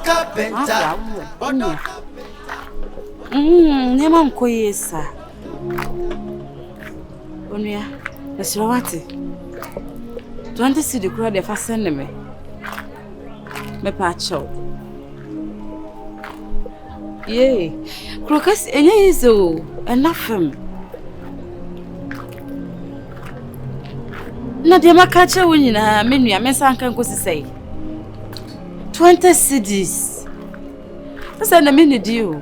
Carpenter. Nemam koyesa. Onia, Esrawati. 20 cedi kura de fa send me. Me pa chow. Yay. Krokas enye izo, enafem. Na de makacha wo nyina menu ya mensanka nkosi sei. 20 cedis. Asa na menu dio.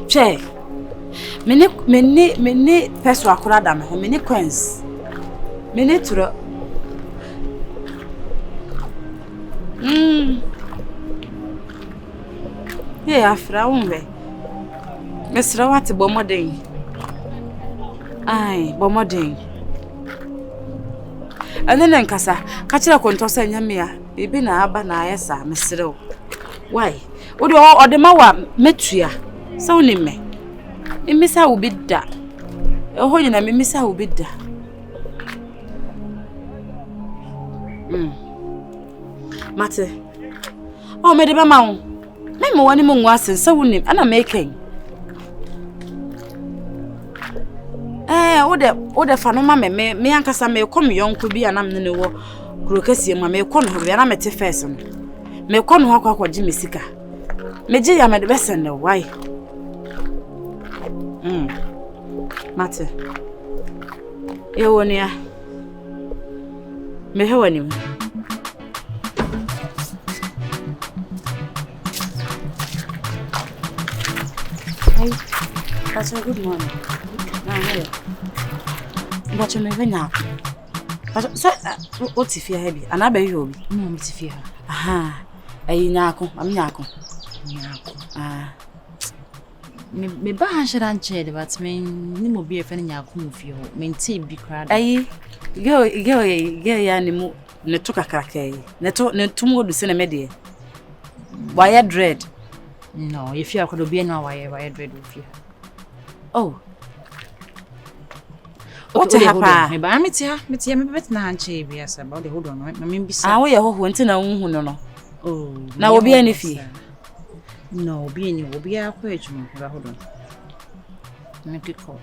Che. Mene peso akura da me ho mene coins. Mene turo. Afra unwe. Mesra wate bomoden. Ai, bomoden. Anene nkasa, ka kire konto sa nyame a, bibi na aba na ayesa mesrew. Why? Ode ma wa metua. Sa woni me. Emisa wo bidda. Eho nyina me misa wo bidda. Mate. Oh, me de ba ma wo. Me mo wani mo nwa sen sa woni ana meken. Ode fa no ma me ankasa me kom yonko bi anam ne wo krokasi ma me kon ho ya na mete first no. Me kon ho akwa ji mesika. Me je ya me de besen ne why? Mate. E woni ya. Me he wani. Hey. That's a good morning. But you never know. But so what's if you heavy? And I bet you be. No, Miss Fia. Aha. Ay nyako, am nyako. Me ba hanshran ched but me ni mo bi e fe nyako mu fie ho. Me nti bi kra. Ay girl ya ni mu ne to kakraka yi. Ne to mu odu se na me de. Why dread? No, if you could be no why dread with you. Oh. What happened? Me ba me tia me bet na hanche bi asa about the hold on me bisa. Ah, we ye ho nti na hu no. Oh. Na obi ani fi. No, obi ani obi akwa ejuma ba hold on. Me pick up.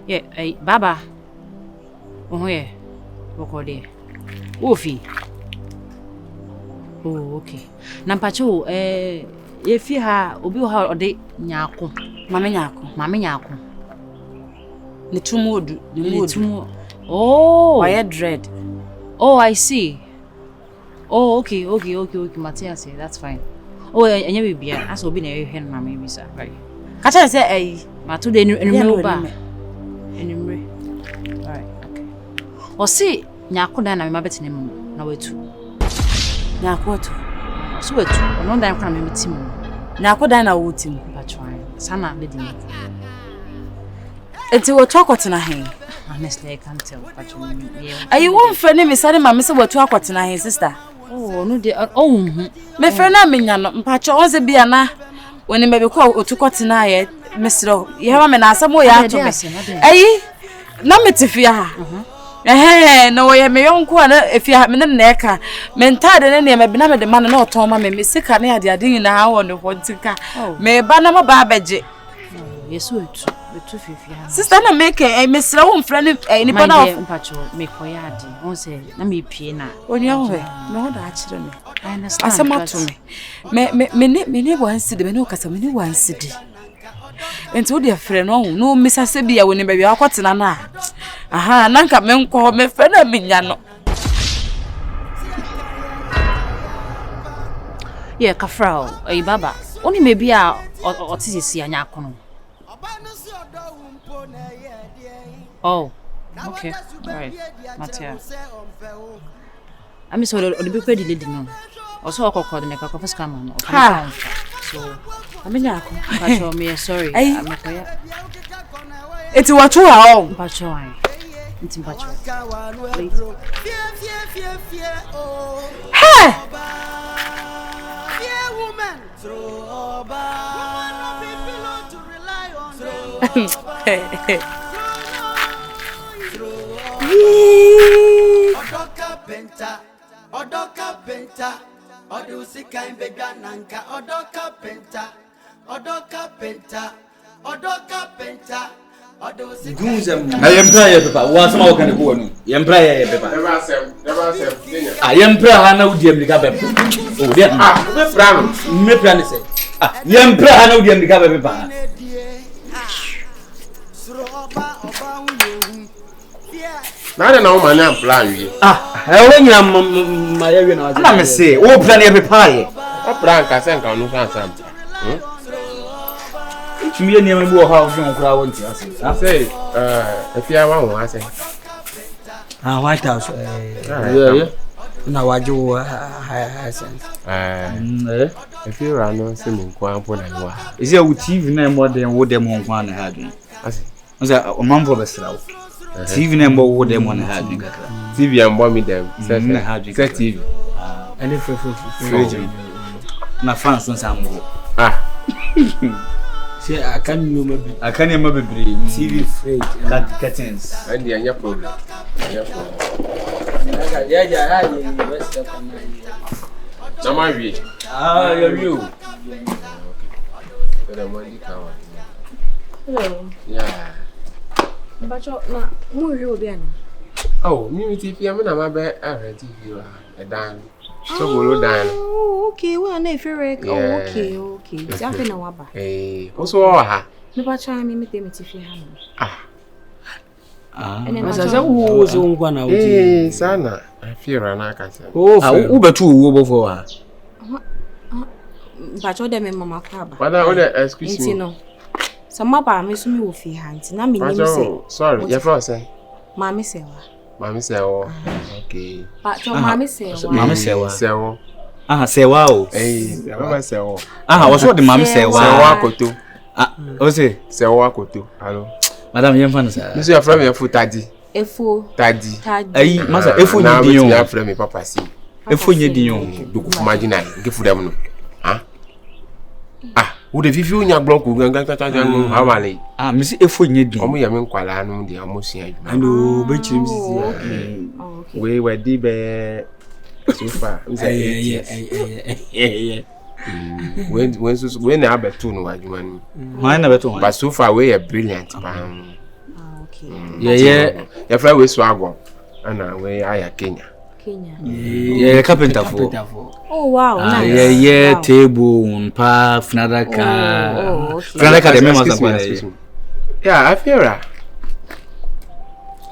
Yeah, hey baba. Oh yeah. Wokode. Ofi. Oh, okay. Nampacho ye fi ha obi ha ode nyako. Mame nyako. Ne tumodu, ne tumo. Oh, why dread? Oh, I see. Oh, okay, Matthias, that's fine. Oh, anya we bia, as obi na ye hen mame bisa, right. Ka cha say ma to de enumre ba. Enumre. Right, okay. O si nyako dan na me mabeti ne mu na wetu. Nyako to. So wetu, ono dan kwa me metim. Nyako dan na wotim ba twan. Sana lady. Enti wo to akwotena hen. Honestly, I can't tell. Are you one friend me say ma me say wo to akwotena hen sister? Oh, no dey me friend na menya no mpacho onse bia na woni me be ko otukotena ye mesro. Ye ma me na asem wo ya to me. Ayi na metifia ha. Na wo ye me yonko na efia me na eka me ntade ne me bina me de man na oton ma me sika na ade ade nyina ha wo ne hontika me ba na ma ba beje yesu etu fifia sister na make mesra wo mfra ne ni pa na mpacho me koya ade won say na me pie na oni ho no da akire me I understand asema to me ne wanside me ne okasa me ne wanside enti wo de frɛ no misase bia wo ne ba wi akwotena na aha nanka me nko me frɛ na minya no yeah kafrao baba oni me bia otisisi anya akono oh okay all right Matia I'm sorry o de be kwedi lady no o so okokọ de me kakọ first come no so amenya akọ pacho me sorry amekoya eti wachu ha o pacho ai enti pacho hey woman throw people to rely on ODO CARPENTER, ODO CARPENTER, ODO CARPENTER, ODO CARPENTER. I am prayer paper. Once more can go on. I am prayer paper. Never say. I am prayer. Hana udiem di kabe. Oh, dia. Me plan say. I am prayer. Hana udiem di kabe paper. Na na o man am plan wi. I when you am my area na. Na me say, o plan e paper ye. O plan ka se nkan no san. Me and you go how you crowd want to say if you want I say White House yeah na waju sense if you run on sim kwa po na wa is there TV na more than what them on kwa na hadin ase o mambo besra TV na more what them on hadin TV am bomb them say TV any free na fans on sambo say I can't remember TV freight curtains and the any problem yeah na my we you the money can hello yeah Bacho na mu hwe obi ana oh me TV am na ma be TV wa e dan so bolo dan okay we na efere okay jafe na waba also ha me bacho me TV ha no Masaza wo zo ngwa na odi sana afira na akasa u betu wo bofo ha bacho de me mama kwa ba wada o de excuse me no sama ba me so me wo fi ha nti na me nim say sorry you for say mama sewa okay bacho mama sewa sewa o mama sewa what's what the mama sewa koto o say sewa koto hello madam yem fan sa you say from your foot tadi ayi masa efo ni din na from me papa si efo ni din yo do ku imagine nge fu dem no wo de fifi onya blonko ganga no hawale me si efo ni din omo ya me nkwala no de amosia adwuma ano be chirim sisi we di be so far when na betu no adwuma no man na betu but so far we are brilliant okay yeah fly we swago ana we aya Kenya yeah carpenter for oh wow nice yeah table pa finadaka finadaka the members of yeah afira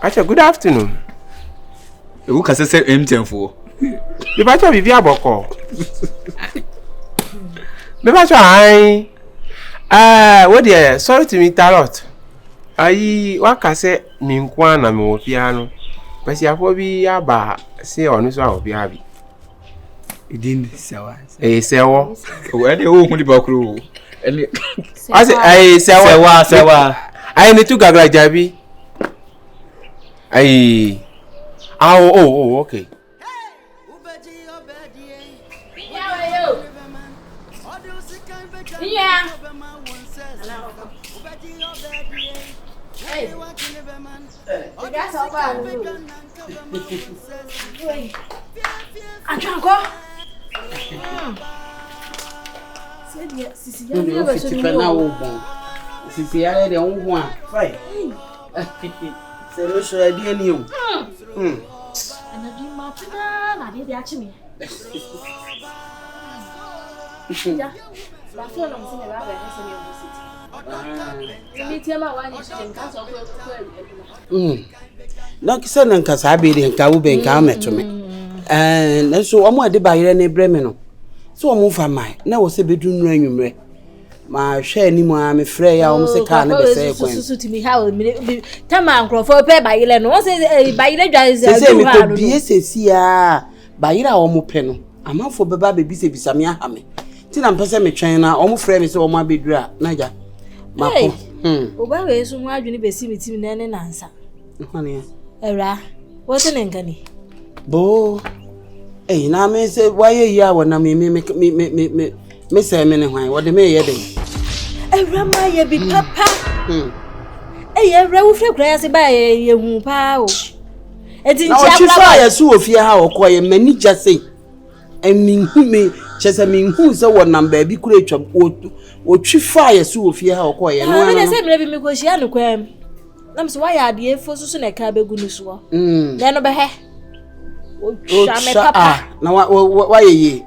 acha good afternoon who can say M10 for the bacha bibi aboko the bacha ai what there sorry to me talot ayi waka say mi nkwa na mi wo piano pesi afo bi aba se onu so awo bi abi idin sewa sewo o ede o hun di bakuru ele ase ai sewa ai ni tu gagla jabi ai oh okay yeah hey that's all bad Anjango sisi ya ba so ni wo bon sisi ya de wo a fai sero so ade ani o ana bi ma pina na de achi mi ya ba so no se me ba ba se me o city ni tema wa ni shi kan so ko na kisa na nka sabe de nka wo be nka metome na so omo ade bayire na breme no so omo fa mai na wo se bedu nu anwumre ma hwe ani mu a me frɛ ya omo se ka na be se kwen so timi ha o tama nkrofo pe bayire no wo se bayire dwa se me ko bie sesi a bayire a omo pe no amafo beba be bi se bisame aha me ti na mpese me twen na omo frɛ me se omo abedu a na ja mako oba we so mu adwene be si mitimi na ne nansa hone era what ne nkani bo na me se waye ya wona me se me ne hwan wo de me ye den era ma ye bi papa era wo fre kura ya se ba ye hu pa o enti ntia na o chi fa ya su ofie ha o ko ye mani jase Minhu me chese minhu se wo number bi kura etwa o twi fire so wo fie ha okoye no na se me bi me ko hia no kwam na me so wa ya ade efo so na ka begu no so na no be he o twa me papa na wa yeye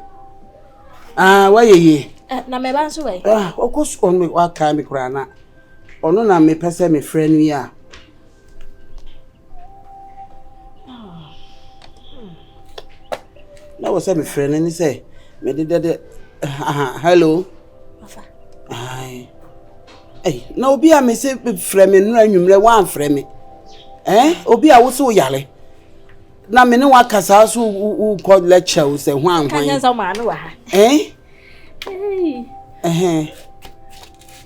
wa yeye na me ba so we okos on me wa ka me kura na ono na me pese me friend wi a na was me friend ni say me de hello afa ai na obi a me say friend me no anwumre wan friend me obi a wo so yale na me ne wa kasa so u ko lecture wo say hwan kanya za ma no wa ha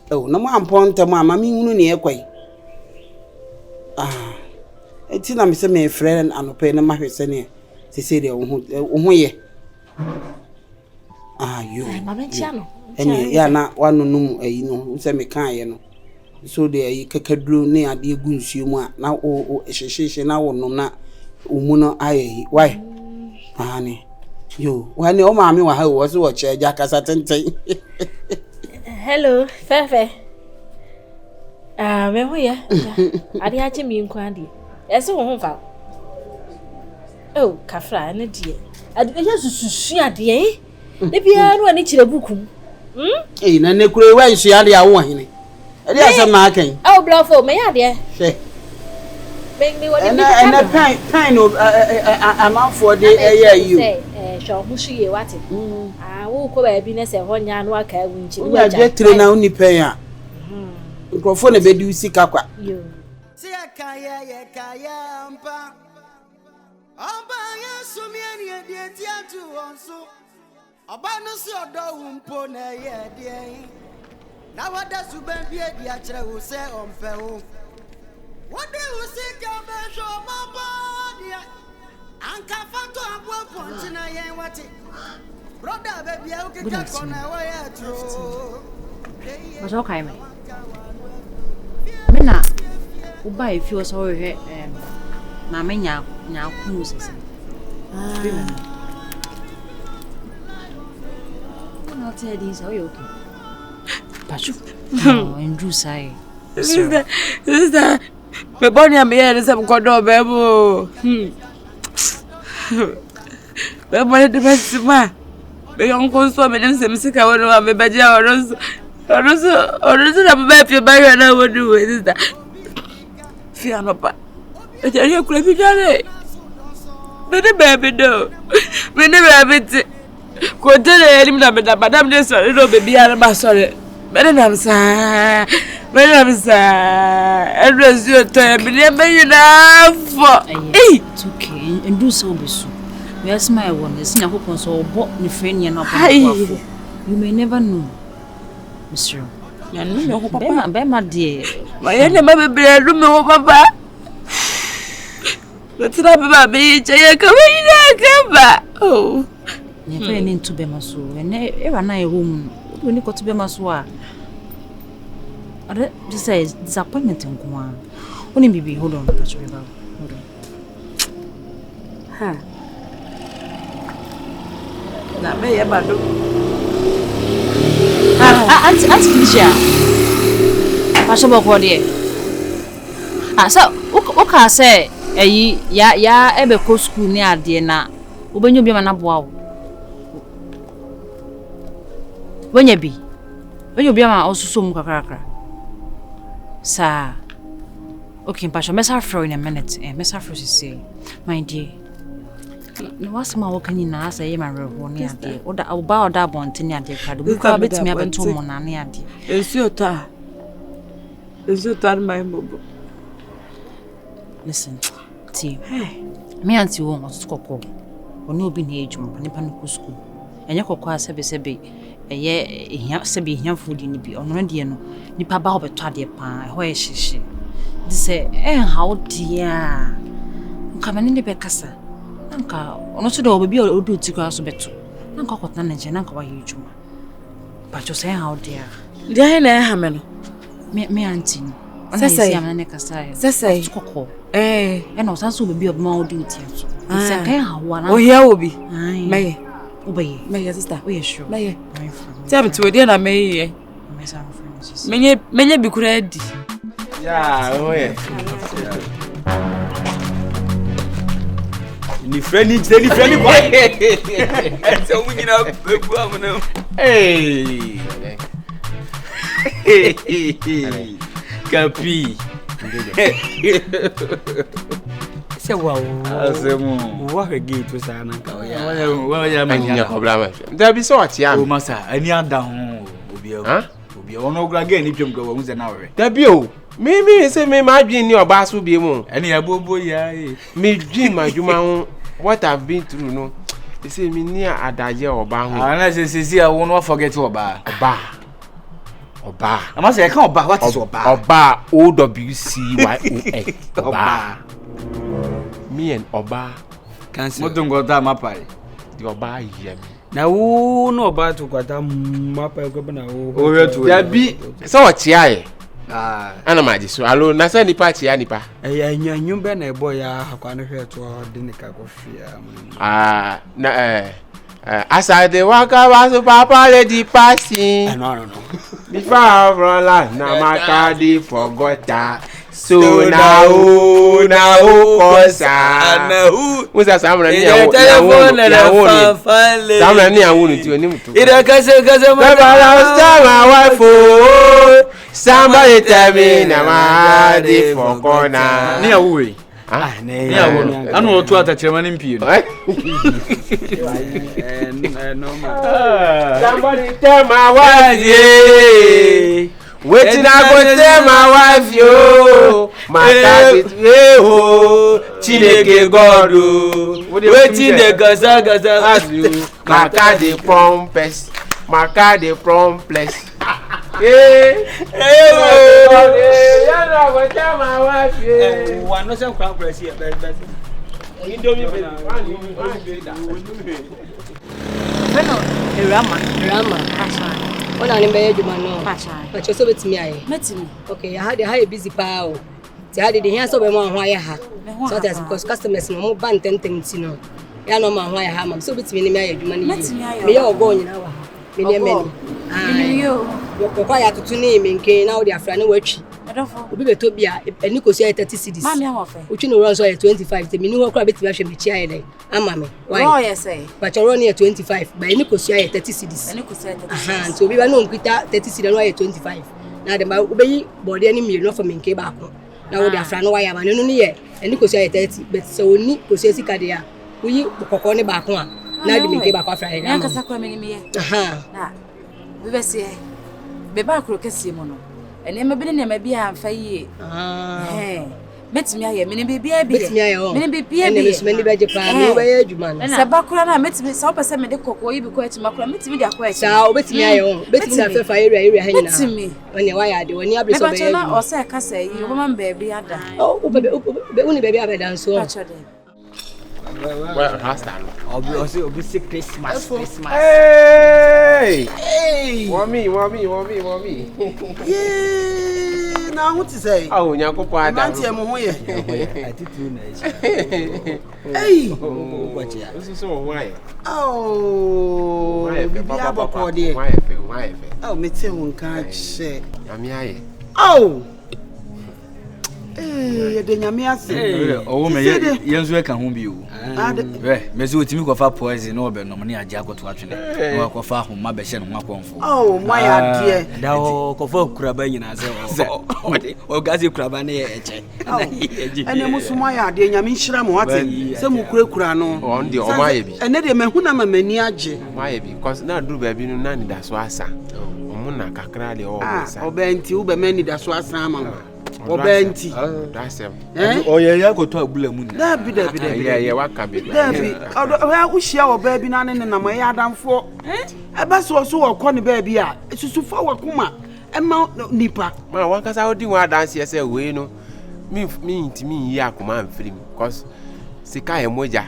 na mo amponta mo ama me hunu ne ekwai eti na me say me friend anope na mahwese ne se de wo ye yo mama chiano ya na wanunum ayi no se me kan ye no so de ayi kakaduro ne ade egu nsuo mu a na o ehyehyehye na wonum na umu no ayi why ani yo wani o ma me wa ha wo so wo che ja kasa tenten hello fefe me ho ye ade ache mi nkwa de ese wo ho fa oh kafra na die ade ya sususu ade ne bia no ani kire buku na ne kure wa nsu ade a wo hene ade asem na akan blafo me ya de she me woni mi kind no amafo de you sho hu hye wate wo ko ba bi ne se ho nya no aka wu nchi wo ja tre na uni pen a microphone be di usika kwa yo si akaya mpa amba yesu mi ani de ti atu onso oba no si odo wumpo na ye de na wada su ben bi e di a kire wo se ompe wo wode wo se ka be sho mamba dia anka fato abo ponti na ye wate brother baby e o ke ka kona wa ya tro Mas okay me. Mena uba if you so he na me nya ku sese. No tell this how you okay. Pachu. No, Andrew say. Sister, me boni am here this am kodo bebo. Bebo de best ma. Be yon konso me dem se misika wono am be ja oronso na be fi ba yo na wodu we sister. Fi anopa. E je ye kula bi jare. Me de baby do. Me de baby ti. Ko tele elim na me da madam de so do baby ara ba sorry. Madam sa. Address you to me na for. It's okay. And do so be so. We are smile one. It's not open so bo ni friend ya na you may never know. Mr. Ya no me papa. Be ma dear. My name be do me papa. Let's not be che ka we na ka. Oh. Ne fe ni to be maso. E wa na e home. We ni ko to be maso a. This is disappointment in Kuma. Only baby, hold on, touch me about. Hold on. Ha. Na me ya bado. Auntie Felicia. Pasha boko de. So, o ka say ya ebe ko school ni ade na. Obenyo bi ma na boa wo. Wonya bi. Onyo bi ma osuso mu kakrakra. Sir. Okay, Pasha, mess her throw in a minute. Mess her throw say, my dear. No, what's my walking in as I am a real near dear. Or that I'll bow that one to near dear. We can't bet me up and 2 months near dear. It's your time. It's your time, my mobile. Listen, T. Me auntie won't want to call. Or no be near age, and panic school. And your cocoa service a bit. Here, Sabi, young food in the be on Radiano. Nipa ba obe twa de pa ho e hihye de se how dear nka mane ne be kasa nka ono so de obi odu ti kwa so beto nka kwotna na je nka wa ye djuma ba jo se how dear dia na ha me no me auntie ona isi amana ne kasa sese kokko e no san so obi ma odu ti so se kan ha wa na o hia obi me Obey, my sister, we are sure. May tell me to a dinner, may many be ready. Yeah, oh, yeah. Ni friendly, boy. So we get up, hey. Capi. Say wow. What a gate was an uncle. Yeah, there be so much, yeah. Oh, master, any other home will be no again if you go once an hour. There be oh. Me say me my dream your boss will be more. Any abobo, yeah. Me dream my human what I've been through, no. They say me near a danger or bang. Unless you see, I won't forget your bar. Oba. I must say, I can't Oba. What is Oba? Oba, OWCYOA. Oba. Me and Oba. Can't don't go down my pie. The Oba, yeah. Now, no about to got a map. Oh, there be so much, yeah. Ana maji so alo na say nipa chi ya nipa nyanyum be na boy ya hakwa no hwe to de nika kofia na aside waka waso papa le di passing no before rola na makadi forgot so now kosa na who was that samra ni ya samra ni awunu ti oni mutu ida kase my wife somebody tell me na ma dey for corner ni awuwe ni awuwe anu otu atachema ni mpie no somebody tell my wife yeah wetin I go tell my wife yo my cat ho Chineke God o wetin dey gasa as you my cat dey prompes my cat dey promples yeah I go tell my wife yeah one no say crown press here but Indomie Awurama ona ni be adwuma no pa cho so betimi aye Metimi. okay ya had a busy pa o ti had the here so be mo ho aye ha so that's because customers no mo ban tentem ti no ya no ma ho aye ha ma so betimi ni me aye adwuma ni me ya ogo nyina wa me ne me Yo. ko ya tutu ni me nke na o di afra ne watwi obi beto bia eni kosi aye 30 cedis Mami awofe. utwi no run so aye 25 te me ni ho kra betimi ahwe me chi aye dai ama me why Oh yes say. but you run here 25 but eni kosi aye 30 cedis Eni ko say so obi ba no nkita 30 cedis no aye 25 na dem ba obeyi body ani mi no for me nke ba ko na wo di afra no waya ba no ni ye eni kosi aye 30 but so oni kosi sika de ya uyi kokoko ne ba ko a na di me nke ba ko afra na kasa kwa me ni ye. Na. Bebe se be ba kro kese mo no. Ene me bi ne me bi amfa yie. Metimi aye me ne bi bia bi. betimi aye o Me ne bi bia bi. ene me me beje pa me be ye adwuma no Se ba kura na metimi sa opese me de kokko yi bi ko etima kura metimi de akwa echi. sa obetimi aye o betimi da fefa area ha nyina Metimi. oni waya de oni abre Me so ba be chona o se kasa yi o ma mba bi ada. o uni be abedan so Ba chode. well rasta obi say Christmas hey Hey! mommy Yeah! Na ho ti say. oh nyakopo ada Mantie mo ho ye. atitu na echi Hey! kwachi so why Oh! Bibi aboko de. why Oh, me te won ka che. ami aye Oh! Eh, de nyame ase. oh me yenzu e kan ho bi o Ade. me say otimi ko fa poison no be no me age akoto atwene no ko fa ho ma be hye no ho akonfo Oh, my idea. da o ko fa kuraba nyina se o gazi kuraba na ye eche Ene musuma ya ade nyame nhira mo wate. Se mu kura no. on the omaye bi Ene de me hu na mamani age. omaye bi cause na duru ba bi no na ni da so asa omuna kakra de o sa Obenti ube mani da so asan ma. Obenti. that's him oh yeah akoto abula mu ni Dabi. yeah waka be Dabi. Odo ya ku hia wo ba bi na ne na ma ya adamfo. Eba so wo kɔ ne ba bi a susufo wa kuma. Ema nipa. ma wan kasa odi wa dance say we no me ntimi yi akoma amfiri cause sika e moja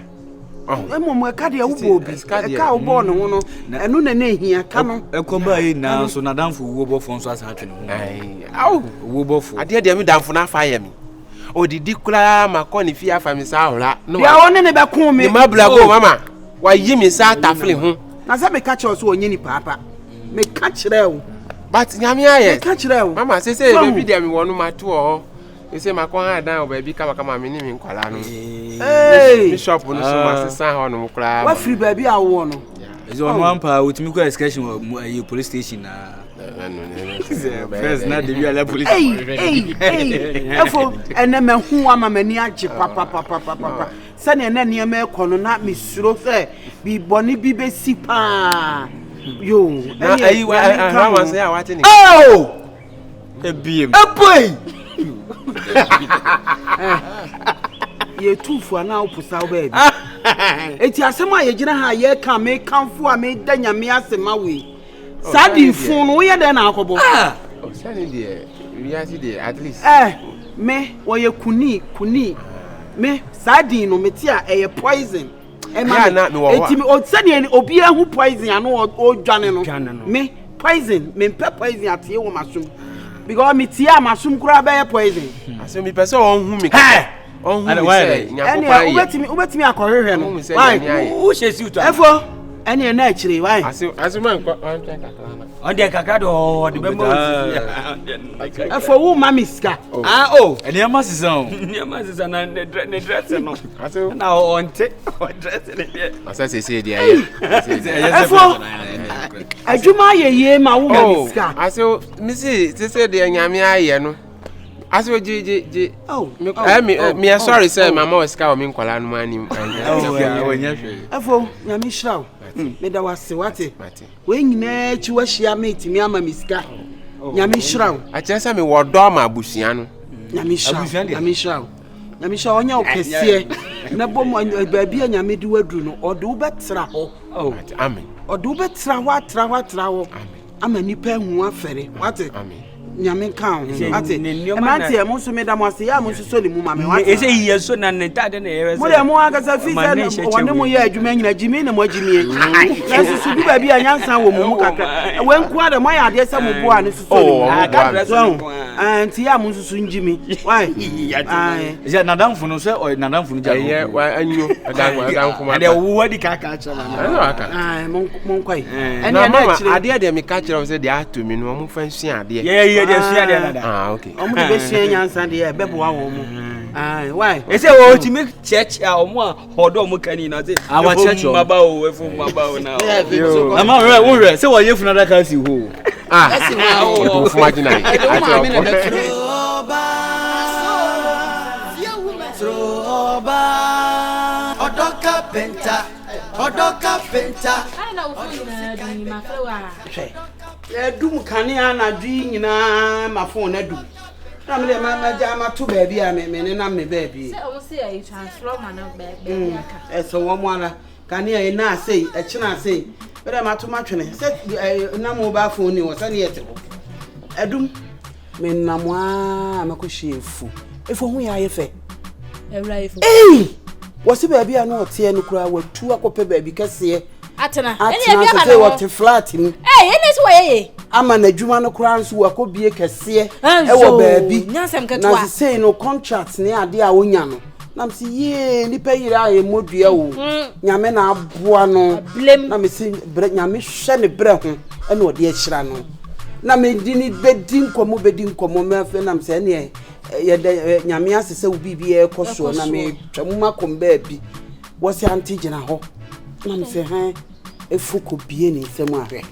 Emo ka de wo obi. Ka wo bo no ho no. Enu na na hia ka no. ekoma yi na so na danfo wo bofo nso asa atwene ho ai au wo bofo ade de mi danfo na fa ye mi odidi kula makoni fi afa mi sa ora no Ya woni ne be kun mi. ni mabla go mama wa yi mi sa tafle ho na say me catch us so onye ni papa me catch rew but nyame aye me catch rew mama say baby dia me wonu mato o you say makon ha dan o baby kama me ni me nkwala no hey bishop no so masesa ho no kra wa free baby awo no is on one pa utimi ko excursion police station na first na dey be police hey efo ene me hu ama mani age papa sane na ne me kono na misuro se bi boni bi be si pa yo ayi wa say awate ni oh ebiem boy ye tufu ana opusa wo baby eti asema ye gina ha ye ka me kanfo a me danya me asema we sadi fun wo ye de na akobo sane de we are see at least me wo ye kuni me sadi no me ti a e poison e ma eti me o sane ni obi ahu poison ano o dwane no me poison me pe poison atie wo masum because me ti a masum kura be poison aso me person won hu me on hu say nyakopa ubetimi akorehwe no why who shesi uto efo ene na akire why aso man kakra on de kakra do de bemo efo wo mami ska ene ma sisa na ne dress no aso na on dress ne asa say dia ye efo adwuma ye ma wo mami ska aso mi say de nyame aye no aso je me sorry sir mama was ka o me nkwala no mani efo nyame shraw me da wase wate we nyina chi wa hia me timi ama misika nyame shraw a chesa me wodo ma abusia no nyame shraw onya okese na bom baabi nyame di wadru no odo betra ho amen odo betra ho atra ho ama nipa hu afere wate amen nyame kan ate emante mo so me da mo ase ya mo so soli mu mame wa ese yiye so na nta de na yewe mo de mo aka sa fi se wone mo ye adwuma nyina jimi na mo agimie na so su bi ba bi anyansa wo mu kakra we nko ade mo ya ade se mo bo ane so soli anti ya mo so njimi why je nadamfu no se o nadamfu no jago ye wa anyo adanfu ma ade wo wadi kaka cha na aka mo nkwai ene na ade de me ka kira se de atumi no mo fa nsia ade ye de sua de nada okay omo de be sua nyansa de bebo wa wo mo why ese wo ti me church a omo a hodo omo kani na say awa church maba o na ama re wo re se wo ye funa da ka si ho esi ma o fu magina ODO CARPENTER I know phone na ma flower edum kanea na dwi nyina ma phone na dum na me ma ja ma to baabi a me ne na me baabi say o say I transformer na baabi aka eso wo mo ala kanea e na sei e kina sei bere ma to ma twene say na mo ba phone ni wo say ne yete edum me na mo a makohiefu efo hu ya ye fe ewra ifo wo se baabi a no ote enu kura watu akope baabi kase atena ene bia ma wo flat ni ene so ye ama na dwuma no kura nso wakobie kase e wo baabi nyasem ketwa na say no contract ne ade a wonya no na msi ye nipa yira e modua wo nyame na aboa no na me si nyame hwe ne bre ho ene ode ahira no na me di ni bedi nkomo me afa na mse ne ye de nyame asese wo bibie e koso na me twamuma komba bi wo se antigena ho na mse han efuko bie ni nsem ahwe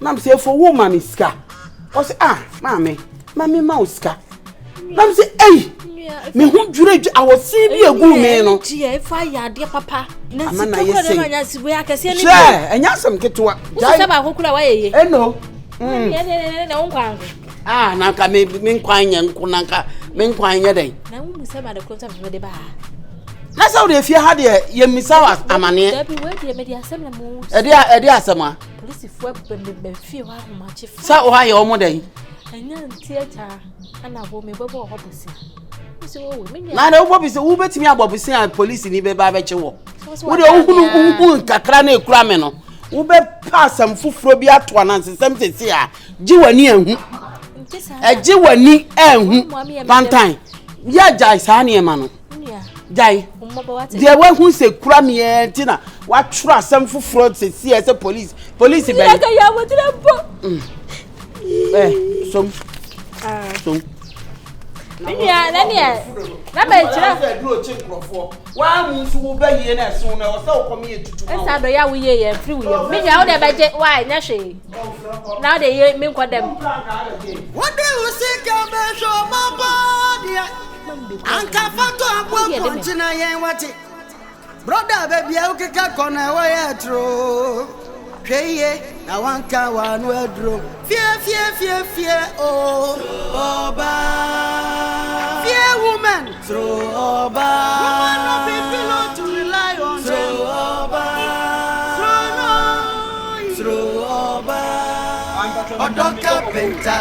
na mse efo wo mami ska o se mami ma uska na mse me hu dwure awosi bi egu me no tie fa ya de papa na ama na ye se nya sibu ya kase ni enya sam ketwa jai ba kokura wa ye eno na wonkwan na ka me nkwan nya nko na ka me nkwan nya dai na wo musa ba de konta de ba na sa wo fie ha de ye misa amane da bi we de me de asem na mo edi asema police fo be fie wa ho ma chi sa o ha ye o mo dai anya theater ana bo me bebo ho bosi so wo me na na wo bisi wo betimi abobusi a police ni be ba be che wo wo de ohunu kakra na ekura me no wo be passam fufuro bi ato na nsem sesi a ji wani ehu ji wani ehu Patan ya jai sa na e ma no jai There were who say Kramie Tina, what trust some for fraud say see as a police be. Some. Na me chira. Wa mu so wo ba yie na so na o sa o come here tutu. Esa do ya wo ye ye free wo ye. Me nya wo de ba je why nya hwe. Na de ye me nko dem. What do you say ka be show baba dia. Anka fato abo kontina yen wati. Brother baby e ukeka kona wo ye tro. Hweye na wanka wa no adro. Fie oh oba. Fie woman throw oba. Woman no be pillow to rely on. Throw oba. Throw oba. ODO CARPENTER.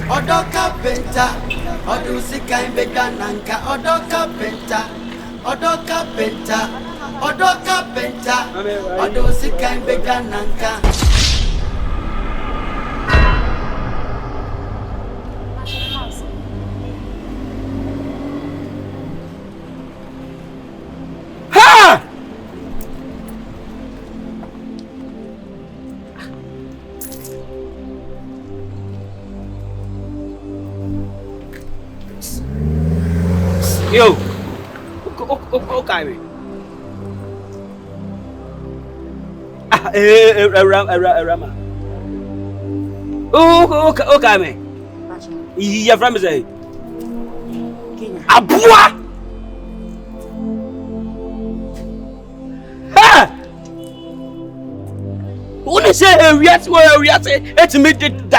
ODO CARPENTER. ODO sikai bedananka. ODO CARPENTER. ODO CARPENTER. ODO CARPENTER. ODO sikai bedananka. Yo, okay. Awurama. Okay, me. You from say? Abua. Ha! Who say we are it's me dane.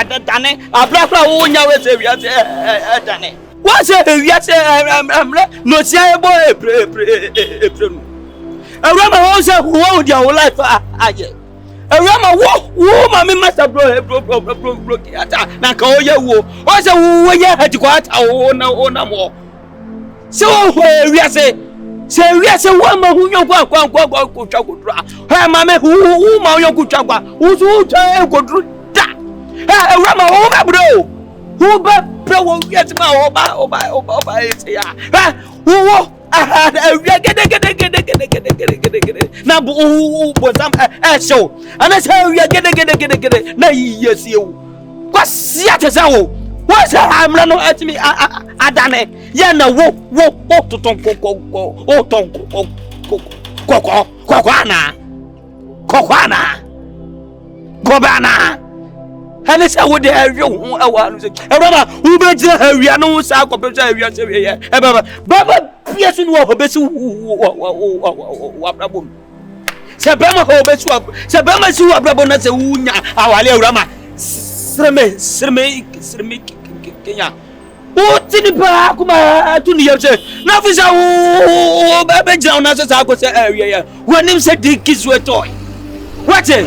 Abra wo nya we say we are dane. What say we are no say boy April. Awurama who say who their whole life aye. Awurama wo mama master bro ata na ka o ye wo. O say wo ye hati kwa ata o na mo. So we are say wo ma hu nyon kwa twa kodura. Ha mama hu ma nyon kwa twa hu so twa koduru da. Ha Awurama wo ba bro. Who ba bro wo yet ma oba ya. Ha wo na bu zam show ana say we get na yes you kwasi atesa wo what say amra no atimi adane ya na wo toton kokwana gobana ana say wo de awie ho awa no say Awurama wo be jira awia no sa kopesa awia say we ye baba Piasu no obesi wabrabom. Se bema obesi se bema si wabrabom na se wunya awale Awurama. Sreme kenya. O tini pa kuma tuni yebse. Na fisa wo bebe jira na se sa ko se area. Wonim se dikis we toy. What it?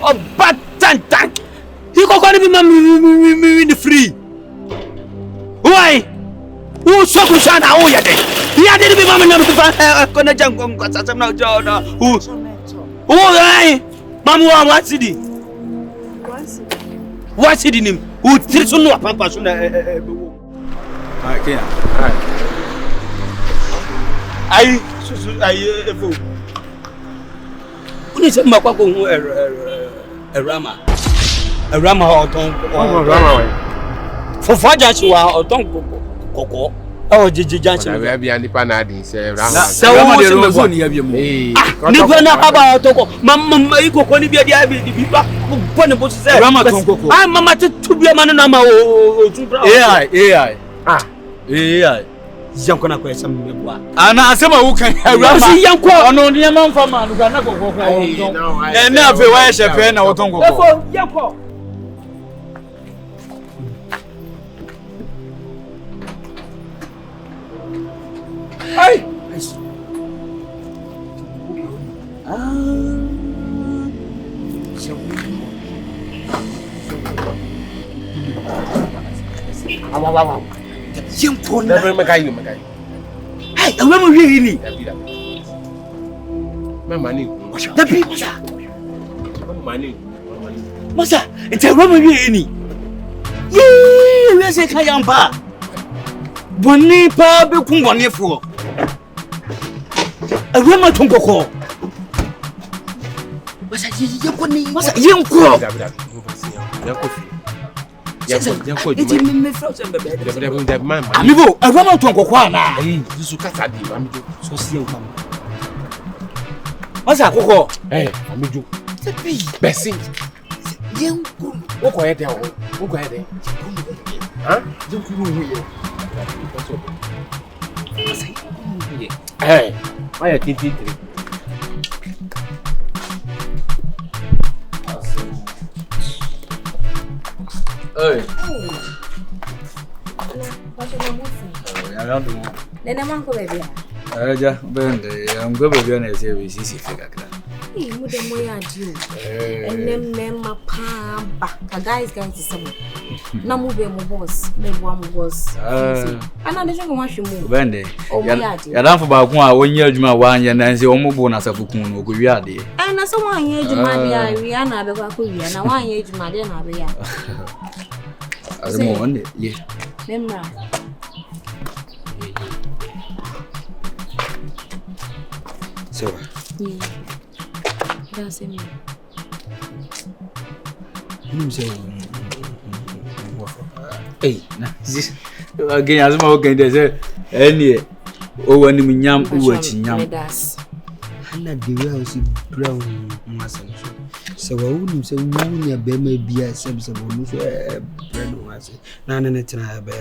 O Patan tank. He ko ko ni me free. Why? Who so kushana o yade ya de be mama na mfa ko na jango kwasa na jona who ai mamu wa wasidi nim who triso no pampa so na okay ai susu ai efo uni se makwa ko hu Awurama oton Awurama we fofo ajansi wa oton koko oh jijanchi na bia nipa na adin se Awurama Awurama de robo ni abia mu nipa na aba otoko mama ikoko ni bia dia bi ba bone bo se Awurama ton koko ah mama te tubia ma na ma o tubra AI yanko na ko esam mebua ana asema wo kan Awurama si yanko ono ni ma mfa ma no na koko na afi wa shepe na woton koko efo yanko Hey! Wow. Never magai. Hey, Awurama wi ni. Mama ni. Da bi masa. Mama ni. Masa, ite Awurama wi ni. Ye, we se kayamba. Boni pa be kun boni fo. Awurama tonkoko. Wasa yekoni. Wasa yenko. Amigo, Awurama tonkoko ana. Zuzu kasa di amigo. So si enka. Wasa kokko. Amigo. Tepi. Besi. Yenko. Woko yede o. Woko yede. Ha? Jukuru huye. Why titi three? Hey. Nene manko baby. Aja, bende, amgo baby na ese we sisi fika kra. Mu de mo ya di o. Enem ma pa ba. Ka guys some. Na mu be mo boss, be bo am boss. Ana de jongo wa hwemu. Bende. Ya dan fo ba ko a wonye adwuma wa anye na nse omo bo na safukun no ko wi ade. Na so wa anye adwuma dia wi ana be kwa ko wi na wa anye adwuma dia na be ya. Azemo wonde ye. Memra. So. That's me. Hey, na this again azuma o kan dey say any o wani munyam o wachinyam. Ana de we o si brown masan so wa unu se unu ya be ma bia se unu so bread o ase na na tena be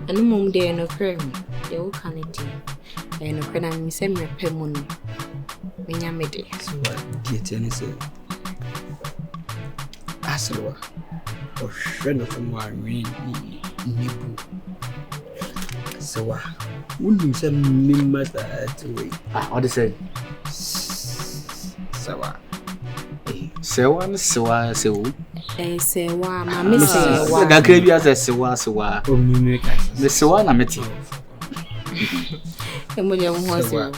Anu mum de no cream de wo kaneti no cream na mi se me pemu no menya mede so die tene se aslo o shweno from wa wi nibu so wa unu se mi mata atwe What they say? Sawa. Sewa ni sewa sewu. Sewa mama sewa. Ga krebi ase sewa. O mi ka. Me sewa na meti. Emo je mo sewa.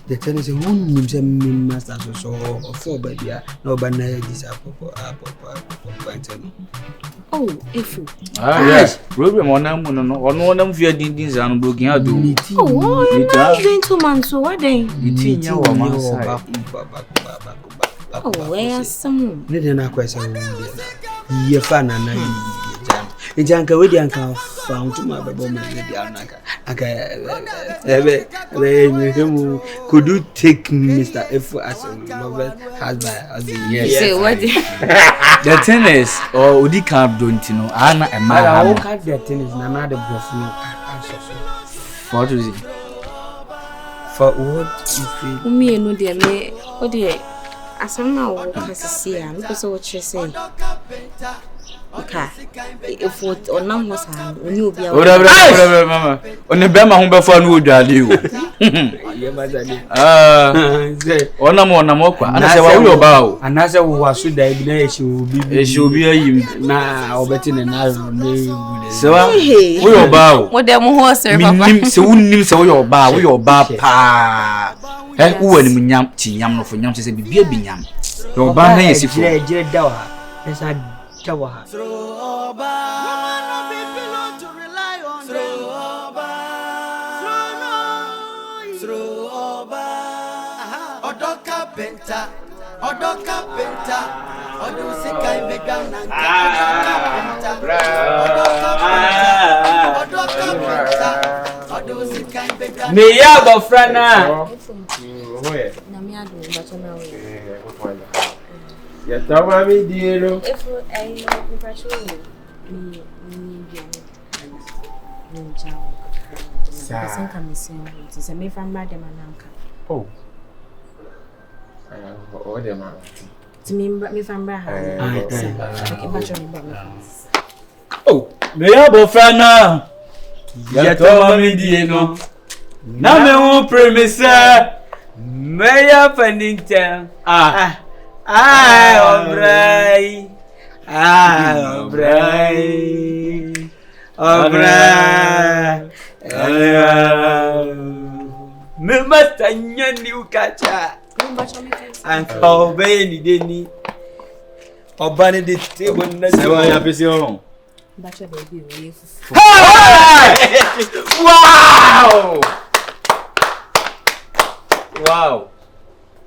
The ten is a wound se mi master so for baby no ba na dis apopo pantano. Oh, ifu. Yes. Problem ona mu no ono na mfia dindin za no broken ado. Oh, you gentleman so what then? Iti nya wa mansa. Oh, where some? Ne de na kwesa wo ye fa na na ye jam. Ejanka we di anka found my babo me di anaka. Aka him could you take Mr. F as a novel husband as yes. So what? The thing is odi can don't know ana e ma ha. How the thing is na na the boss no What is it? for what you feel Me no dey me o dey asam na wo kasisi a no so wo chere say okay if what onam ho san oni obi a Ora mama oni be ma ho be fa no odwale o ye mazali onam okwa ana se wa wo ba o ana se wo waso da bi na eshi obi ayim na obeti ne na ne se wa wo ba o mo dem ho sir papa nim se wonnim se wo ba pa wo wani munyam ti nyam no fo nyam se bibia bi nyam yo ba na yesi fo jire da wa esa da wa ODO CARPENTER, ODO Sikai Begana, ODO Sikai Begana. Me ya go frana. na me ado bacho na we Ya tama mi dinero. if I no bacho me chao sa ka missing se me from madam ananka Oh. Oh, dem ma. me from bra okay bacho me ba Oh, me ya go frana. Ya to mami dieno. Na me wo premise. Me ya paninta. Obrai. Me matanya ni ukacha. Anka obey ni deni. Obani de table na se wa ya pese o bacho baby we wow! Wow.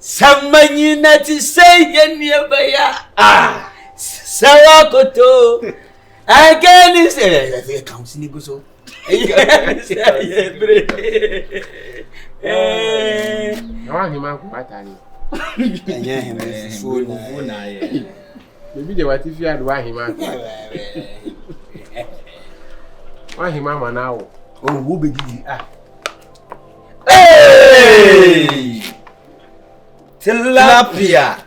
Samani na ti say nearby. Ah, Sawakoto. Again is a counseling go so. Maybe they were if you had why him. Why him now? Oh, who be Hey! Tilapia.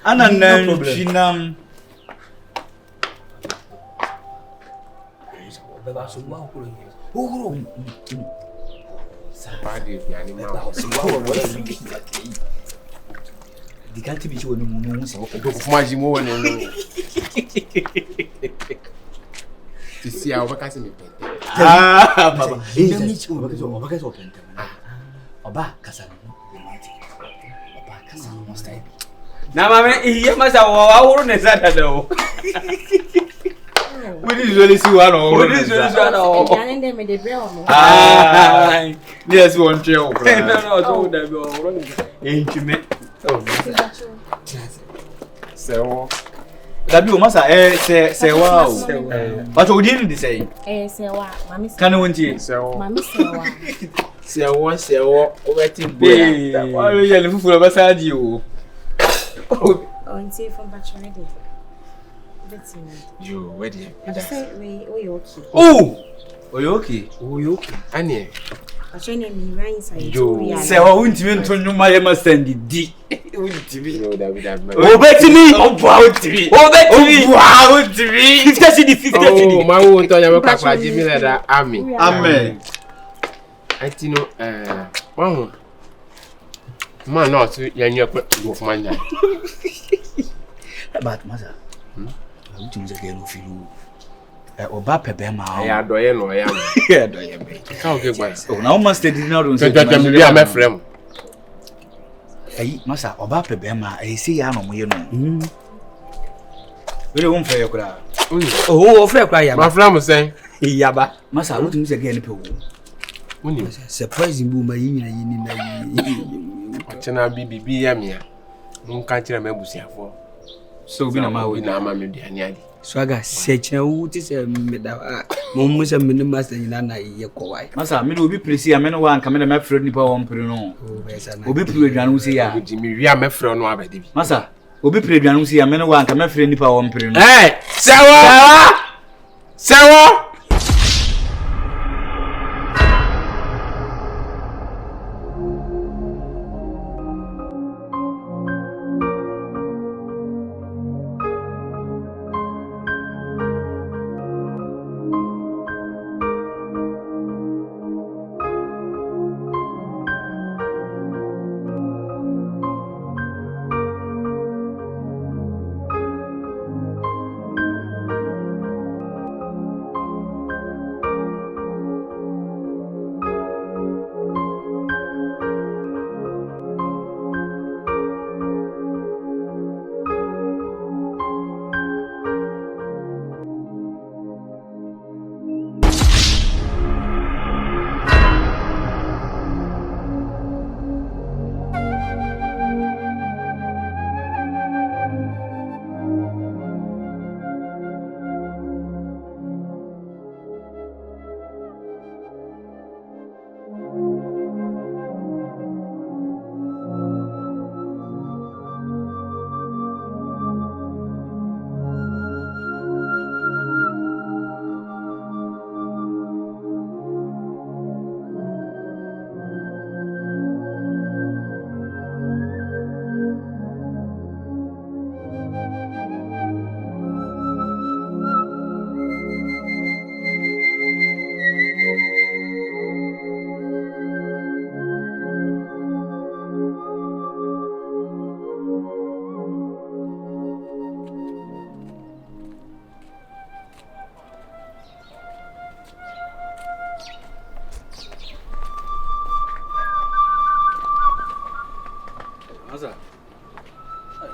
Ananan chinam. The can't be sure no so to see our vacation. Ah, Baba. Oba kasano. Oba kasano must I be. Na mama iye masa wa huru ne sada do. We did really see one or We did really see one or. Ah, yes, one chair. No, so that go. Intimate. Oh, So, that be masa say wow. But we didn't say. Say wa, mami. Can you win? so, Mami say wa. say what, waiting. Why are you looking for beside you? Oh, see from Bachelor. You ready? Say we okay. Oh, you okay? Annie, I train me right inside. You say, I won't even turn you my send the D. no, that would have Oh, bet me! Oh, wow, TV! Oh, bet me! Wow, TV! 50 cedi, 50 oh, cedi. my own Tony Papa Jimmy that army. Amen. I think wow. Man, not to your go for my But, mother, I want to use a girl of you. Oba pebema. I adore you, no, I am. Yeah, do you mean? Can't get one. Oh, now must they did not do So, my friend. Hey, Massa, Oba pebema, I see I know you know. We don't for your crowd. Oh, fair cry. My friend was saying, Yaba. Massa, I want to use again. Surprising boom, my China BB, Yamia. No country, I remember for. So, be no mamma, dear. Swaga, search a wood is a medal. Moments a minimas and Nana Yakowai. Massa, me will be pretty. I mean, one coming to my friend Nipa on Bruno. Will be pretty. And we say, Jimmy, we are my friend. Massa, will be pretty. And we see a man one coming friend Nipa on Bruno. Hey, Sarah!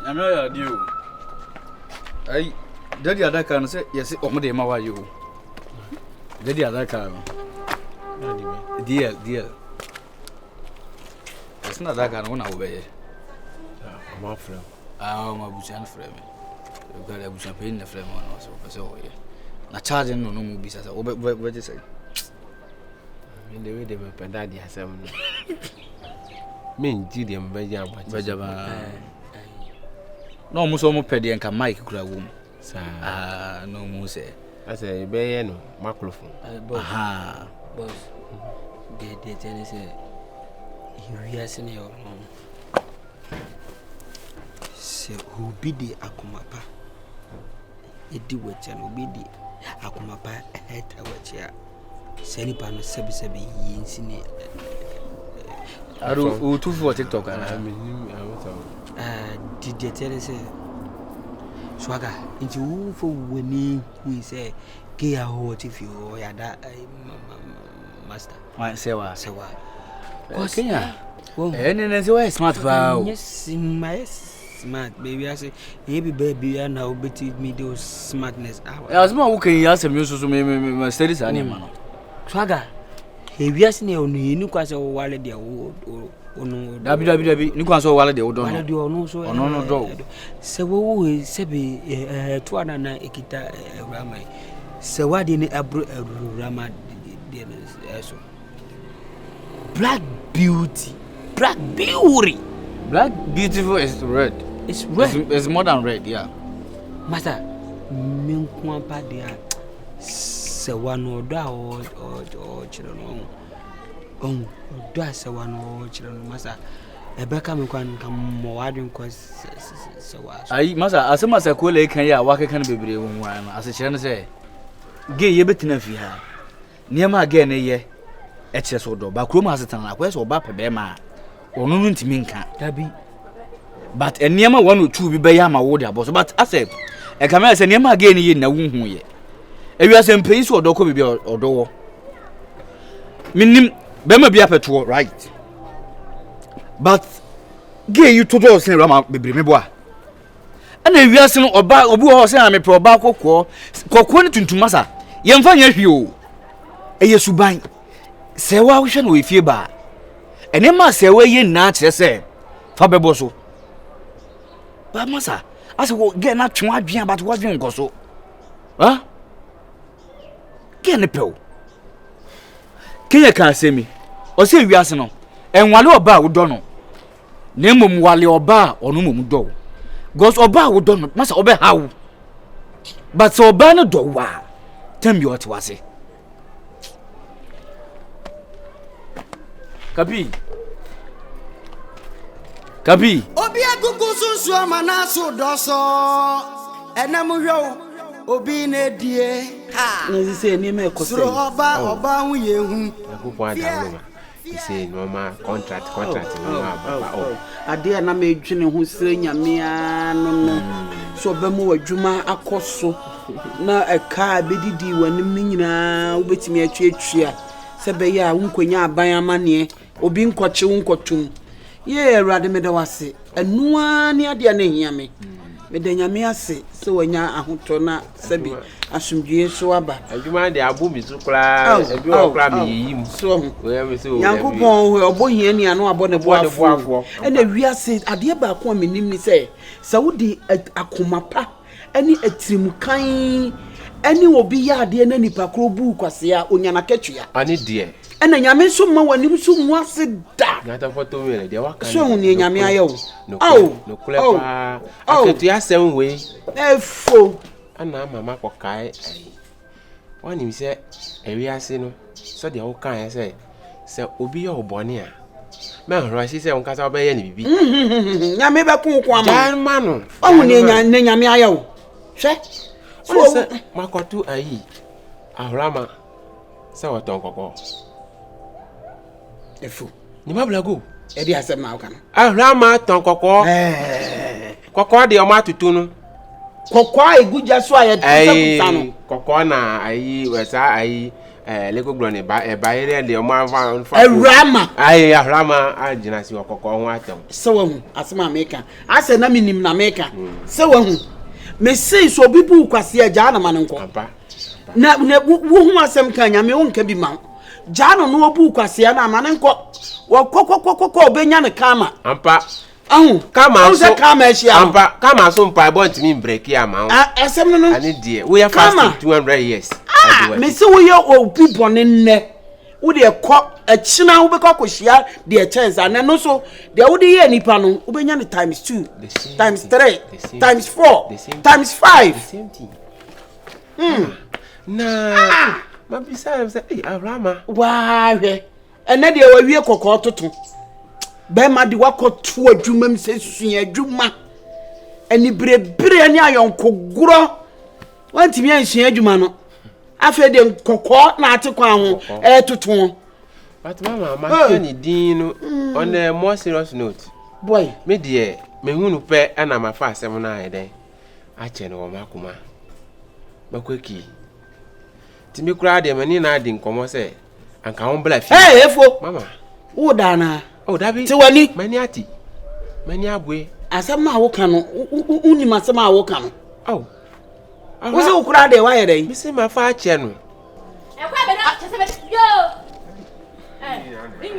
I'm not you. I daddy other can say, yes, oh, my why you. Daddy other can. Dear. That's not that kind of one away. I'm off from. My buchan frame. You got a buchan paying the flame on us. So, na charging no more business. What you say? In the way they were Padadi has some. Mean Gideon Benjamin. No, most almost petty and can Mike could a woman. No more say. I say, Bayano, microphone. Aha, boss. They tell us, you are senior. Se who be the akumapa? It do what you be the akumapa at our chair. Senipan sebi yin I do 2 for TikTok and I mean, did they tell us swagger into who for winning we say gay a hot if you or that master? I say what? Say what? Kenya. And then there's a smart vow. Yes, my smart baby. I say, maybe baby, and now betty me those smartness. I was more okay. Yes, I'm used to my studies animal. Swagger, if you ask me on you, because of wallet, the old or no, WWW, you can't so well, the old don't know so. No, dog. So, who is Sebi, 209 Ekita Rama? So, why didn't Rama? Black beauty. Black beauty. Black beautiful is red. It's red. It's more than red, yeah. Master, me kwampa dia. Se wano da or children. Do se wano children. Master, Ebeka me kwan kam mo wadin ko se wa. Ai, master, asema se ko le kan ya wa kan bebre won wa na. Ase kire ne se. Ge ye betina fi ha. Niema ge ne ye. Eche so do. Ba krom asetan na kwa so ba pe be ma. Onu no ntimi nka. Dabi. But eniema 1 or 2 bi be ya ma wo de aboso. But ase e kamera se niema ge ne ye na wu hu ye. Ewi ase mpei so do ko bi odo wo. Minim be ma bi apeto right. But ge you to do sen rama bebre me bo a. Ana ewi ase no oba obi wo se na me pro ba kokko ni tuntuma sa. Ye mfa nya hwi o. Eye suban. Se wa wo hwe no efie ba. Ene ma se wa ye na kire se fa bebo so. Ba masa ase wo ge na twen adwen ba to adwen nkoso. Ha? Ge ne pew. Kenya kan se mi. O se wi ase no. Enwale oba wo do no. Na mom wale oba onu mom do. Gos oba wo do no masa oba hawo. But so oba no do wa. Tell me what was it? Kapi. Obi agugu sunsu amana so doso. Enamu yo. Obi ne die. Ha. Na say ni me ko say. Suro oba hu ye hu. Akoko adaloma. He say normal contract no. Ade na me dwene ho sire nyame no. So be mu adwuma akoso. Na eka bedidi wanim ni nyina obetimi atwetwia. Se be ya unkonya aban amane. Obi nkwache unkotum ye awurade me da wase enua ne ade na hia me de nyame ase se wanya ahoto na sabi asumdue so aba adwuma de abu mi so kra ebi o kra me yim so we me se o yankopon obo hia ni ano abo ne boafo ena wiase ade ba ko menim ni se wodi akomapa eni atirimukan eni obi ya ade na nipa kro bu kwase a onyana katwia ani de ena nyame so ma wani so mu ase da na ta foto me de waka so hu ni nyame ayo no klepa aketu ya sem we efo ana mama ko kai wani mi se ewi ase no so de wo kan se obi yo obone a me horo si se won kasa obaye ni bibi nyame be kun kun ama jan manu hu ni nyame ayo hwe so makotu ayi Awurama se woton kokko efu ni mablago e di asem na kan Awurama ton kokko kokko de o ma tutu no kokko eguja so aye tsa no kokko na ayi wesa ayi lego glone ba ere de o ma fa Awurama Awurama agina si kokko ho atem se wahu asem America ase na minim na America se wahu me sei so bibu kwase agya na manenko papa na wo hu asem kan nyame won ka bi ma Jano no bu kwase na amanenko wo kokokokoko obenya ne kama ampa kama so kama ehia ampa kama so mpa bont mi break ya ma asem no ani die we are fasting 200 years me se wo ye obi bone nne wo de ko achina wo be kokohia de chance ana no so de wo de ye nipa no obenya ne times 2 times 3 times 4 times 5 the same thing na ma bisa say Awurama wawe ene de wawie kokko toto be ma de wakoto adwuma m se sua adwuma ani brebere ani ayonkoguro wantimi ansua adwuma no afa de kokko na atekwa ho toto but mama ma ni din no on a more serious note boy me de me hunu pe ana ma fa asem na ayede a che no makuma bakweki timi kura de mani na adi nkomo se anka won bla fi efo mama wo dana oh dabi ti wani mani ati mani abwe asem ma wo kan no uni ma asem ma wo kan no oh wo se kura de wa yere mi se ma fa che no ekwa be na chese yo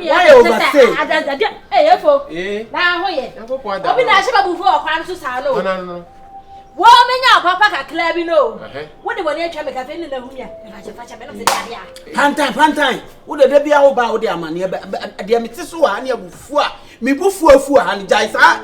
why overstay efo na ho ye obi na she babu fo okwan so sa no no wo menya papa kakla bi no wo de woni atwa me ka fe ni na humia facha me no se dia pantan wo de bia wo ba wo de amane de me tiso wa na abufu a me bufu afu ha ni jai sa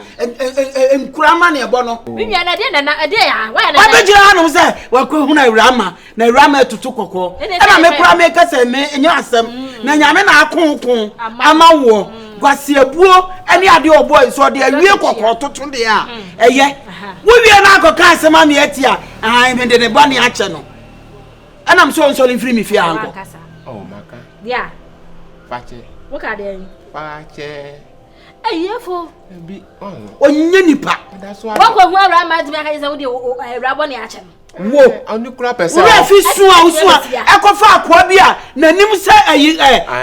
enkurama na ebo no mi nua na de na de ya wa na ba gira ha no se wa ko hu na Awurama etutu kokko e na me kura me ka se me enya asem na nyame na akonkon ama wo gwasiebuo ene ade obo so de awie kokko toto de a eye wo wie na akoka asem am yeti a me de ne bani ache no ana m so free me fi anko oh maka ya pache wo ka de pache eyefo bi onye nipa wo ko hu Awurama adi me ka se wo de Awuraba ne ache no wo oni kura pesa wo fi sua ekofa akwa bi a nanim se ayi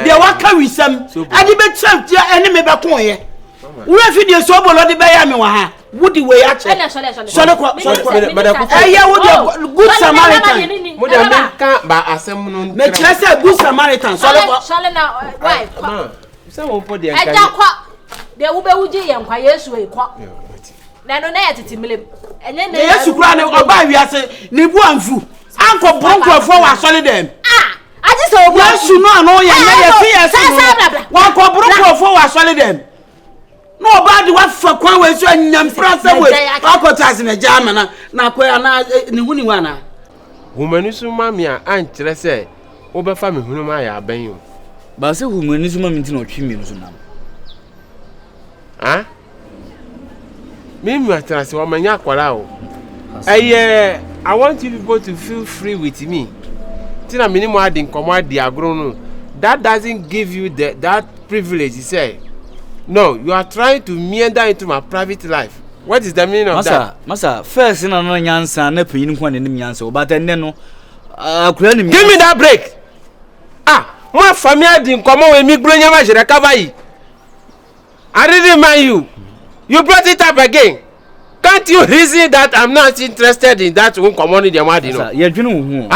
de waka wisam ade be chafia ene me be konye wo fi de so bolo de be ya me wa ha wudi we ya che sole ko eye wo de good samaritan mo de menka ba asem no me kire se good samaritan sole na wife ma se wo po de nka eja kwa de wo be wuji ye nkwa Yesu e kwa na no na ya titimilem enye na Yesu kura ne oba wiase ne bu anfu anko bronkrofo wa sole dem aji se obu Yesu no ano ye na ye fi Yesu no wa ko bronkrofo wa sole dem no oba de wa fa kwan we so anyampra se we akota na jama na ko na ne huni wana humani su mami a ankyere se wo be fa me hunu ma ya aban yo ba se humani su mami ntina otwi mi no so nam ah me atrase wa manya kwara o I want you people to feel free with me tina minimum adin komo adi agro no that doesn't give you that privilege you say no you are trying to meander into my private life. What is the meaning of that? Masa first na no nyansa na panyin kwa ne nyansa o but enne no akura ni give me that break. Mo family adin komo we mi gbro nyama jere cover yi. I didn't mind you. You brought it up again. Can't you reason that I'm not interested in that one community the mad no? You dwene hu.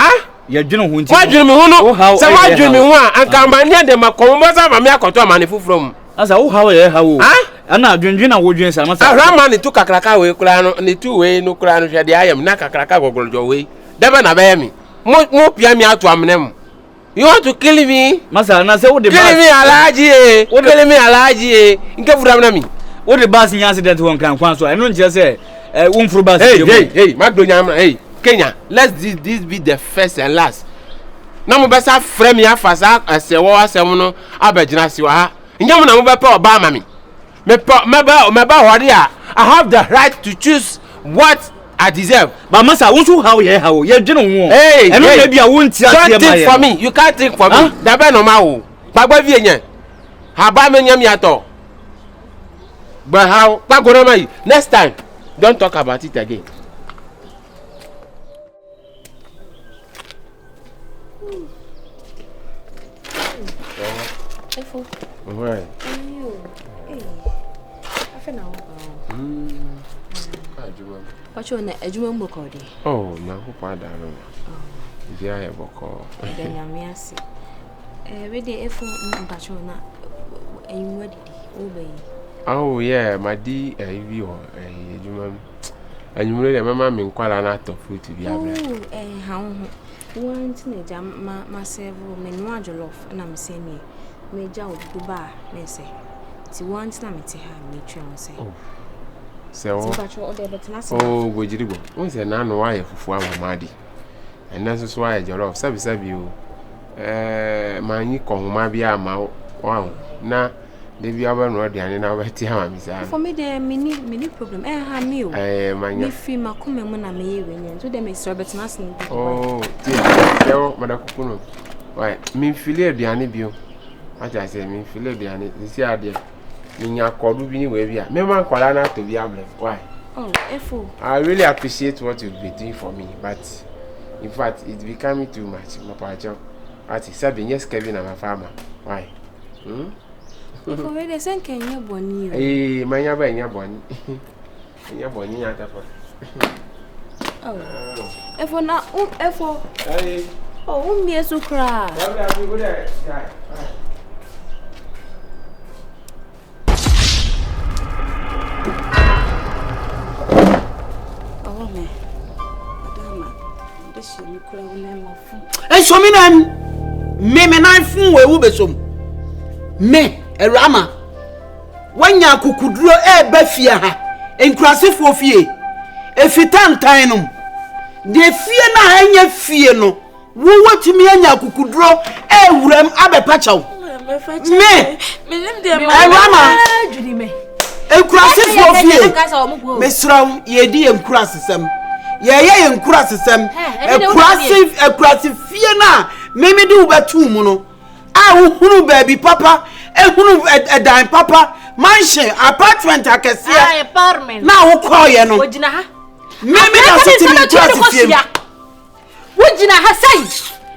You dwene hu nti. What dwene me hu no? Say what dwene me hu anka mania dem akomo za mama akoto amane fufrom. Asa wo how ye how. Ana dwendwe na wo dwen sa masa. Awurama ne to kakraka we kura no ne tu we no kura no hwede ayam na kakraka gogoljo we. Deba na be mi. Mo pia mi ato amnem. You want to kill me? Masa na say wo de ba. Kill me alaji kill me alaji. Nke furam na mi. What the bus in accident won kan kwan so I don't just say unfru bus hey Magdonya hey Kenya let's this be the first and last na mo besa frame ya fasa asewo asem no abagina si wa ha nyam na mo be pa oba mami me ba hori a I have the right to choose what I deserve but masa wonso how ye dwene hu hey eno na bia wonti ase ma ye for me you can't think for me da be no ma wo gbagba vie nya ha ba me nyam ya to. But how? Next time, don't talk about it again. Right. What's your name? Ejuma Mbokodi. Oh, na kupada no. Dia ya boko. Then ya miasi. Ready if Mpachona and what did obey? Oh yeah, my D view and you really remember me quite a lot of food to be able. Oh, how one teenager myself men want your love and I'm saying me job to bar, may say. See once time to have me say. So would you go? Once a nan wire for Maddy. And that's why your love service you my come my be a mouth. Wow, now they be able to know and now for me, there many problem. Have me, my free my come when I'm here, so they make Robert Nassing. Oh, dear, Madame Kuno. Why, me feel the anibio. What I say, me feel the anibio. This idea. Minya kodu bini we bia. Me man kwala na to be able. Why? Oh, Efo. I really appreciate what you've been doing for me, but in fact, it's becoming too much. My pacho. Ati sabi yes Kevin and my farmer. Why? For where they send Kenya boni. Eh, manya ba nya boni. Nya boni ya ta fa. Oh. Efo na Efo. Eh. Oh, me so cry. Go there. And so me na fun we wo besom me Awurama wanya kukuduro ba fie ha enkurasefo fie efitantan no de fie na anya fie no wo watimi anya kukuduro wuram abepa chaw me Awurama enkurasefo fie me sraw yedi enkurasesem ye enkurasesem ekurase fie na meme di ubatu mu no a wo hunu baby papa ehunu edan papa mansion apartment akesia apartment na wo koye no wojina ha meme da so ti enkurase fie wojina ha sai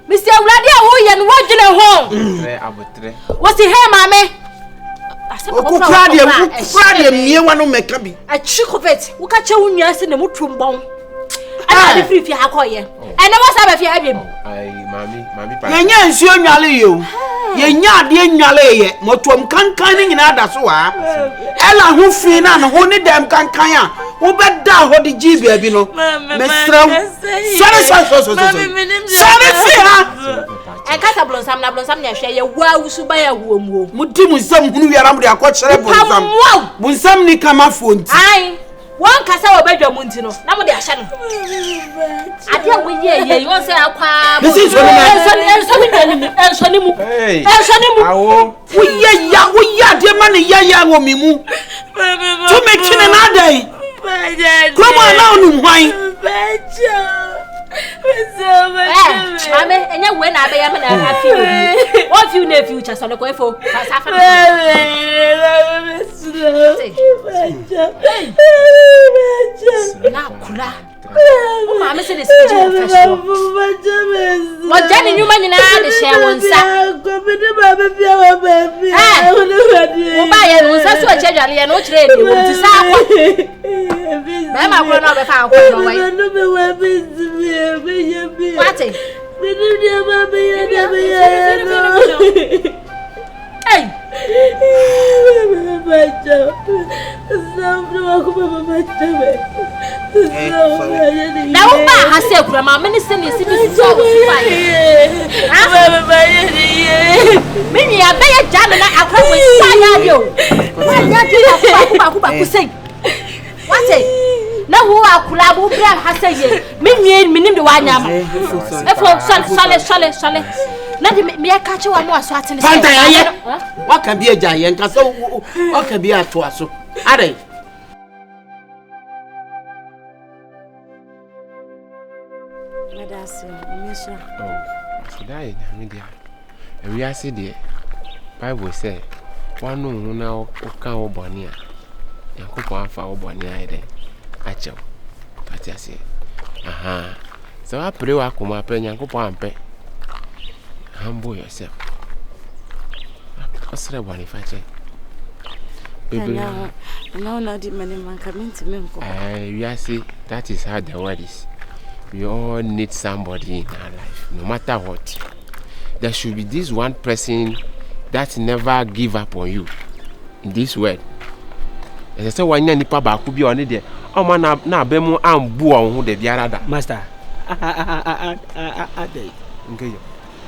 Mr. Awurade a wo ye no wojina ho abotre wo si he mame Okukra de miewa no meka bi a chikovet wo ka che wo nua se ne mutumbon ana de free ha koye ene wo sa ba fi abiem ai mami pa yenya nsuo nwale yo yenya ade nwale ye motom kankan ni nyina da so wa ela ho fi na no ho ne dem kankan a wo beda ho de jibi abi no mesraw sare fi ha enkasa blonsam na hwe ye wa wusu ba ya wo mu mudi musam hunu wiara mu de akɔkyere bonsam ni kama fonti ai wan kasa wo badwa mu nti no na mo de ahya no ade a wo ye won say akwa ensoni mu awo wo ye ade ma ne ya wo mi mu to me kine na dai kuma na onu hwan Mame, enya we na be ya me na afi obi. What you na future so le ko efo. Safa na. Na kula. O mame se dey speech professional. Mo jani nyuma nyina de hye wonsa. Ko bi de ba be bia wa ba bi. Mo ba ye wonsa so che dwale ye no kire de won ti sa akwa. Ba ma kula na be fa akwa no wai. No be wa bi be What? We do the baby. Hey! Now, I said, Grandma, many seniors see me so fine. Many are very jam and I come with Sayadio. What? Na wo akula bo bra ha seye minim de wanyam efo sole na de me ka che wa no aso atene Panta ya waka bi agya ye nka so waka bi ato aso are Madasi misha dai na media we are say the Bible say one no na o kan wo boni a yakopon afa wo boni a ide acho ati ase aha so I pray wa kuma pe yakopon ampe humble yourself asra boni fache baby now na di many man coming to me ko we are say that is how the word is. We all need somebody in our life, no matter what. there should be this one person that never give up on you in this world. As I say, one year nipa ba kubi on it. Oh man, na bemu ambu on who the biarada. Master, okay.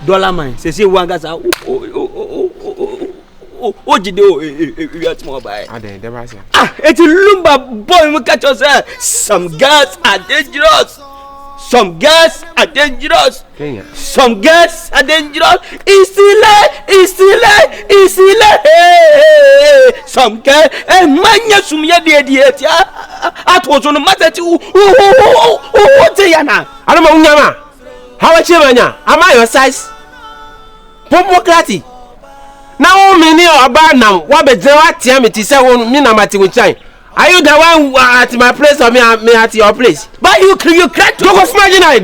Dollar man, say one gas. Oh, did you get more by? It's a lumber boy. Look at yourself. Some girls are dangerous. Some girls are dangerous. Some girls are dangerous. Easily. Some girls and manya sumia de at was on the matter to what say yana. I don't know Nyama. How much am I your size? Pomocrati. Now many about now. What be Tiamity say one minamati with chine. Are you the one at my place or me at your place? But you can't go marginal.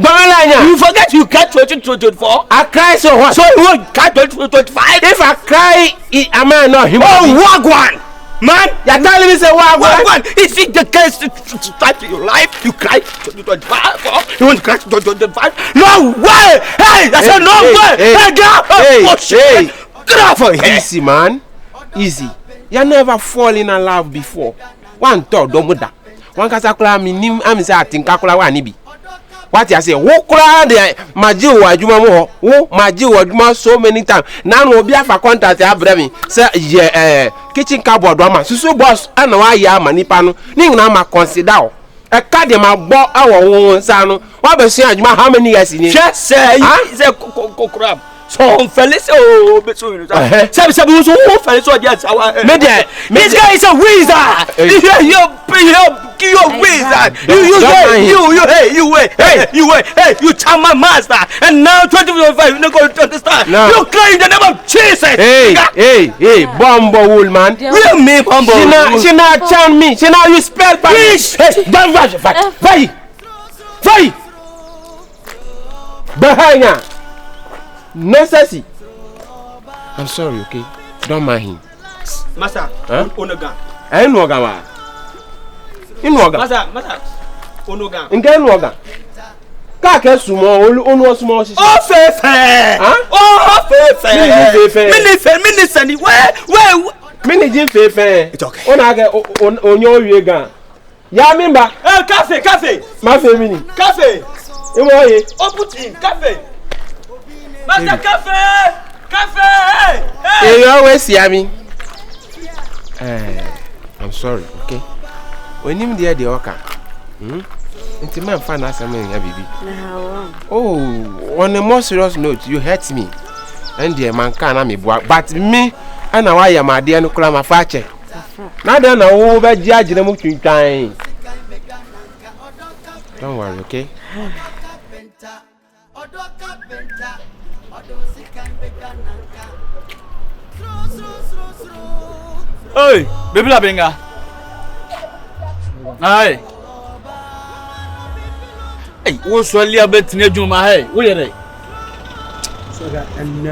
You forget you can't 2024. I cry so what? So you won't cut 2025. If I cry, am I not him? Oh, wagwan! Man, you're telling me say wagwan. Is it the case to start your life? You cry 2025. You won't cry 2025. No way! Hey, that's a no way! Hey, get off of here. Easy, man. Easy. You never fall in love before. One thought, don't muda. One casacla, minim, I'm saying, Kakula Wanibi. What I say, walk around there, Maji or Juma, oh, Maji or Juma so many times. Now will be a contact, I have say, yeah, kitchen cupboard drama. So, boss, I know I am Manipano, Ningnama consider. A cadema bought our own son. What was saying, how many years in it? Just say, he's a crab. So, fellas, oh, but so this guy is a wizard. You're a wizard. You tell my master, and now 2025, you're not going to understand. No. You claim the name of Jesus. Hey, Bombo woman. Real me, Bombo. She not charm me. She now you spell fish. Hey, don't rush. Fight. Behind her. Necessity. I'm sorry, okay? Don't mind him. Master, Onoga. I know Gawa. In Waga. Master, Onoga. In Ganwaga. Kaka small, ono small. Oh, fair. Oh, fair. Minister, where? Mini fair. It's okay. Onaga on your Yaga. Yamimba. Cafe. My family. Cafe. Oh, put in cafe. Master, cafe. Hey, you always see me. I'm sorry, okay? When you there the oka, it's a man fan as a man, baby. Oh, on a more serious note, you hurt me, and the man can't me, but me, and now I am my dear no clam a fatcher. Now then, I will be judging them to time. Don't worry, okay? Hey, baby la benga. Hey. Hey, wo so lia bet na djuma hey. Wo yere. So that and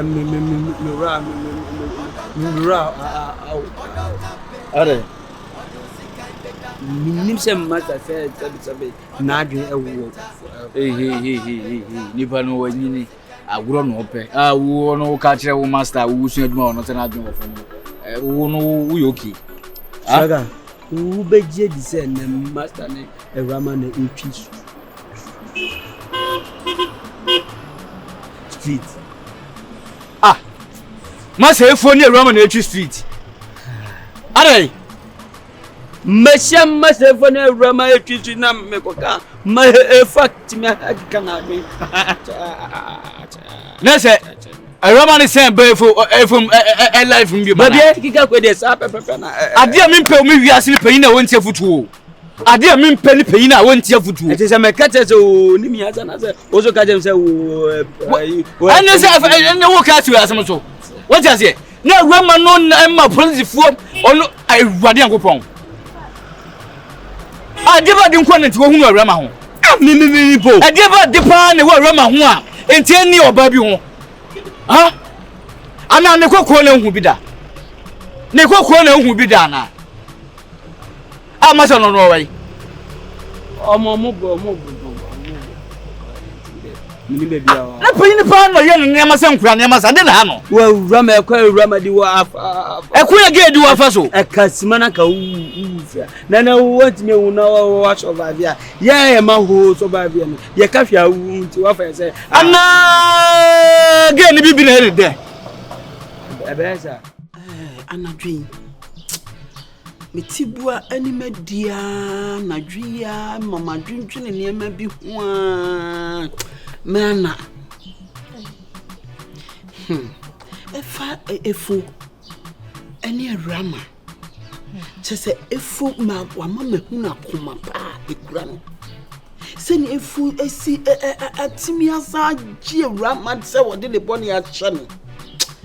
Are. Minim se mata fe tabi na adwen ewo. Hey. Nipa no wanyini. Agro no ope. Wo no ka kire wo master wo su adwuma no te na adwen wo fo no. Wo no wo yoki. Saga. Wo beje di se na master ne Awurama na etwi street. Master efo ni Awurama na etwi street. Are. Masha efo ni Awurama etwi street na mekoka. Ma fact me akana me. Nese Awurama ni sen be efo life mbi ma. Ba kika ko de sa pepe na. Ade a mempe o me wiase ni panyin na wontie futuo. Ade a mempe ni panyin na wontie futuo. Eti se me kate se o ni mi asa na se o so ka jem se o ane se ane wo ka ti asem so. What you say? Na Awurama no na ma police fo ono awurade yankopon. Ade ba de nkwa na ti wo hunu Awurama ho. mi po. Ade ba de pa na wo Awurama ho a enti ani oba bi ho. Ana ne kokko na hu bi da. Ne kokko na hu bi da na. Amasa no wai. Omo mo bo. Mini baby. Na panyin pa no ye ne ma se nkura ne ma sa de na no. Wa Awurama ekwa Awurama di wa Ekwa ge di wa fa so. Ekasima na ka wu. Na what me wu na wa survive ya. Ye ma ho survive ya no. Ye ka fia wu nti wa fa say. Ana ge ni bibi na de. Ebesa. Anadwin. Metibua animedia nadwia mama dwindwene niema bi ho a mana efa efo eni Awurama chese efo ma wa mama huna koma pa ekura no seni efo esi atimi asa ji Awurama se wode le boni a che no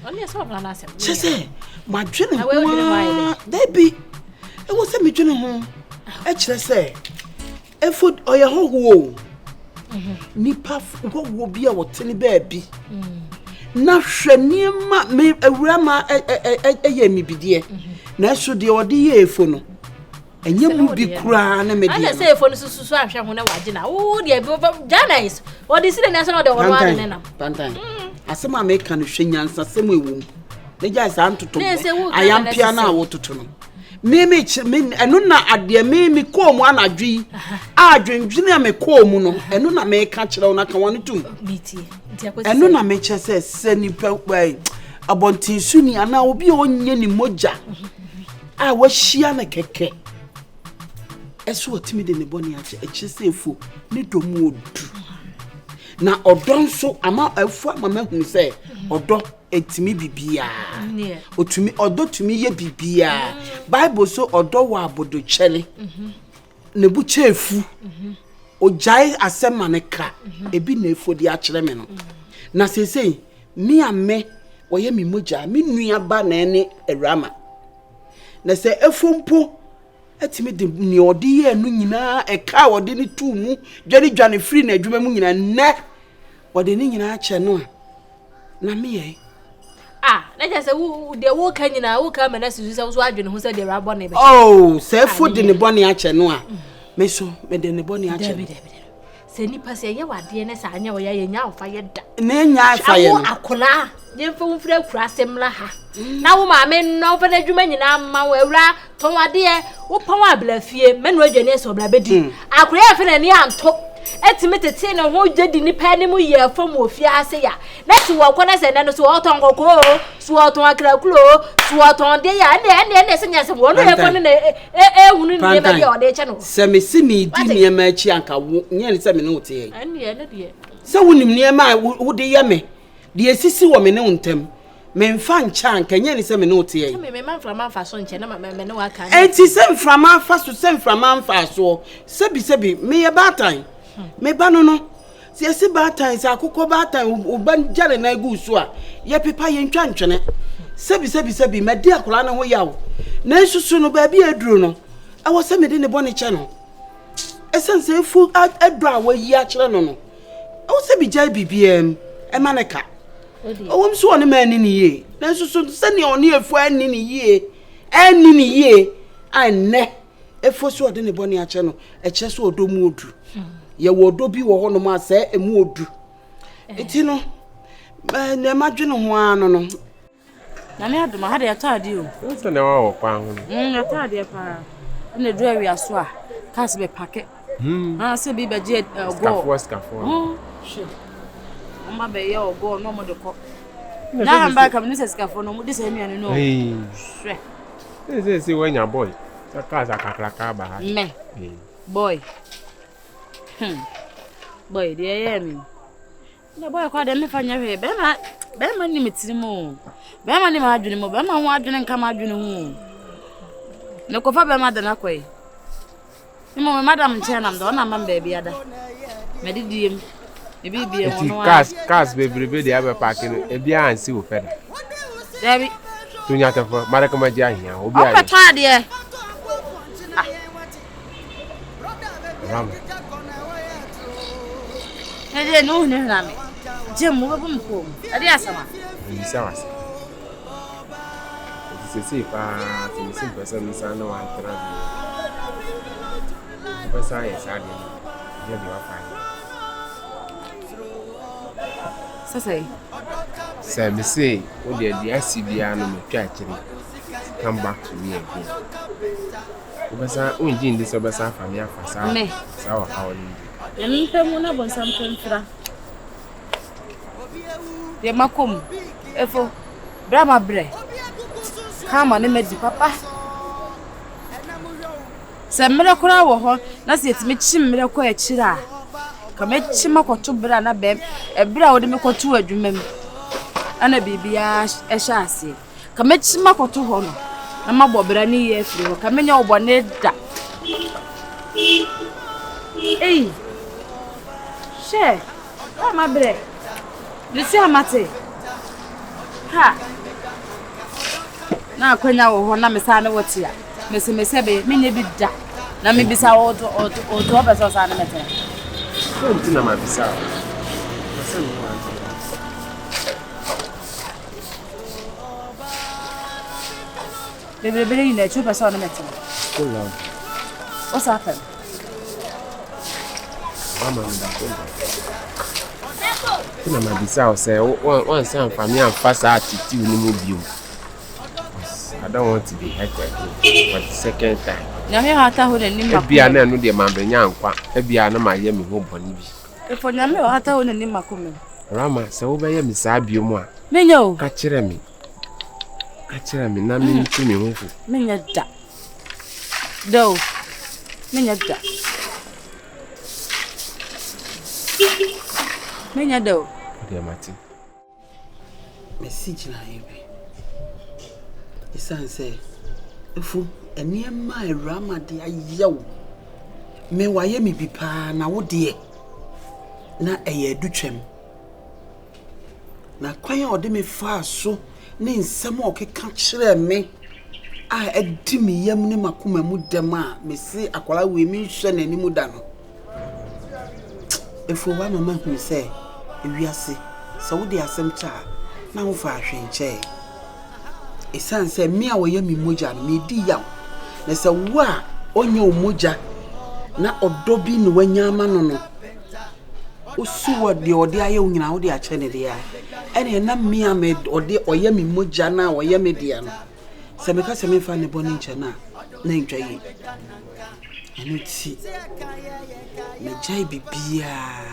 oni eso bla na asem chese ma dwene ho debi e wo se me dwene ho e kire se efo oye ho ho nipa wo bi a wotene baabi na hwe niema me Awurama eye mi bidie na so de ode ye efo no enye mu bi kura na me de ana se efo no susu ahwe ho na waje na wo de Ghana ode si de na so na de wo wa ne na Patan asema me kan hwe nyansa sem ewom ne ja sa antoto ayampia na wototo no mimi enu na ade mimi komu anadwi adwendwene me komu no enu na me ka kire ona ka wonu tum enu na me chese se nipa gbai abontin suni ana obi onye ni moja a wahia na keke eso otimi de ne boni ache echese efu ni domu odu na odonso ama afu ama hu se odo etimi bibia otumi odo tumi ye bibia Bible so odo wa abodo chele ne bu chefu ojai asema ne ka ebi na efodi a kire me no na sesei mi ame oye mi moja mi nua ba na ene Awurama na se efompo etimi de ni odi ye anu nyina e ka odi ni tu mu dwane free na adwuma mu nyina ne odi ni nyina a che no na me ye na just say wo de wo ka nyina wo ka mena sisu se so adwene ho se de rabo ne be se food ne boni a che no a me so me de ne boni a che se ni pa se ye wade ne sa anya wo ya nya ofa ye da ne nya afa ye no akola ye mfa wo fira kura semla ha na wo ma me no fa na dwuma nyina ma wo awura ton wade wo pon abla fie me no adwene so bla bedi akora ya fe na ni anto etime tete na ho jadi ni pa ni mu ye fam ofie ase ya na ti wo kona se na no so oton kokoro so oton akrakulo so oton de ya ne se nya se wo no ye fon na hunu ni be ya ode che no se me si mi di ne ma chi anka wo nya ni se me no te ye ene de se wonim ne ma wo de ye me de esisi wo me ne untem me mfa ncha anka nya ni se me no te ye me mframa mfa so nche na me ne wa kan enti se mframa fa so se mframa mfa so sebi me ye batan me ba no se esi batan se akukọ batan uban jare na egu so a ye pepa ye ntwa ntwene sebi me de akola na ho yawo na susu no ba bi aduro no e wo se me de ne bone che no esense fu aduro a wo yi a kire no wo se bi jai bibiem e maneka o so one ma ni ye na susu se ne oni efu ani ni ye anne efo so de ne bone a che no e che so odomu odu ye wodo bi wo hono ma se emu odu eti no na madwene ho ano no na me aduma ha de atade o so na wa wo kwa ho atade pa na du awia so a kas be pake se bi be je go skafo oma be ye go no mo de ko na hamba kam ni se skafo no mo de se nuane no hwe se wanya boy saka kakraka ba ha me boy boy de ye mi na boy kwa de me fanya hwe be ma ni mitirimu be ma ni ma adwene mo be ma ho adwene nka ma adwene hu ne ko fa be ma de na kwai ni mo madam chenam do na ma baby ada me di diem e bi bie mo no kas bebrebe de aba parking e bia ansi wo feda Debi tunya tafo mara kama ji ahia obi ayi opata de ram ede no ne na me je mo bebo mko ade asama ni sawa se pa se sim person sana wa tra bi pesa ya sa de wa fa Say. Sir, me say, oh dear, the Asiedu no me try come back to me again. Obasa, unji ndi so basa family afasa. Me. Sawa hawli. Yemi pe mo na bon sam kwenfra. De makom. Efo. Brama bre. Kama ne medi papa. Se mmere kora wo ho na se yetime chi mmere ko akira. Ka me chi makoto bra na bem. E bra wo de me koto adwuma mi. Ana bibia ehya ase. Ka me chi makoto ho no. Na mabobra ni ye afiri ho. Ka me nya obone da. Ei. She. Brama bre. Lisi amate. Ha. Na akwanya wo ho na mesa na wote ya. Mese be me nye bi da. Na me bisa odo obeso sa na mete. So ntina ma bisa. Bebe you na chu person na mete. Oh Lord. What's happened? Mama nda. Ntina ma bisa o say one say family am fasa attitude ni mo bio. I don't want to be hurted for the second time. Nyame hata ho na nim makoma. Ebia na no de mambenya nkwa. Ebia na ma ye me ho boni bi. Efo nyame hata ho na nim makoma. Rama, se wo be ye me sa bio mu a. Menya o. Ka kire me na me nti me ho fu. Menya da. Do. Menya da. Menya do. De mati. Message na ebe. Isan say, "Efu, enema Awurama de ayaw. Me waye me bipa na wo de na eye adutwam. Na kwan a ode me fa so ne nsem a okeka kire me a edi me yam ne makoma mu dem a me se akwala we me hwe na animu da no. Efu wa mama hu say, ewiase, so wo de asem cha na wo fa ahwenche. Isan say me a woye mi moja no me di yaw na say wo a onye o moja na odobi no wanya ama no no osuwa de ode aye onyina wo de a chene de ya ene na me a me ode oye mi moja na oye me de no say me ka say me fa ne boni nche na ntwaye eno ti me jai bibia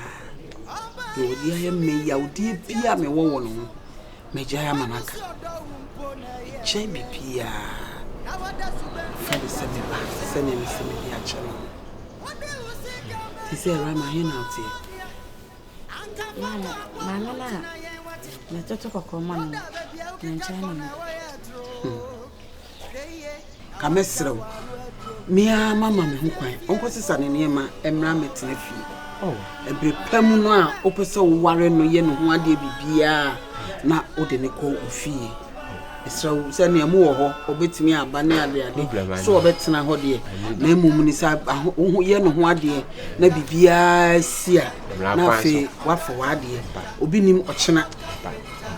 de ode aye me ya ode bia me wo no me jai amanaka Jai bibia Fadi semi ba semi dia chano. Ti say Rama here now ti. Mama na toto kokoma no. Nchana no. Ka mesrew. Mia mama me ho kwan. Onko sisa ne niema emra metene fi. Oh, ebre pam no a opese wo ware no ye no ho ade bibia na ode ne ko ofie. So say na mu wo ho obetimi aba na ade so obetena ho de na emum ni sa ho ye no ho ade na bibia sia na fe wafo wa ade obi nim ochena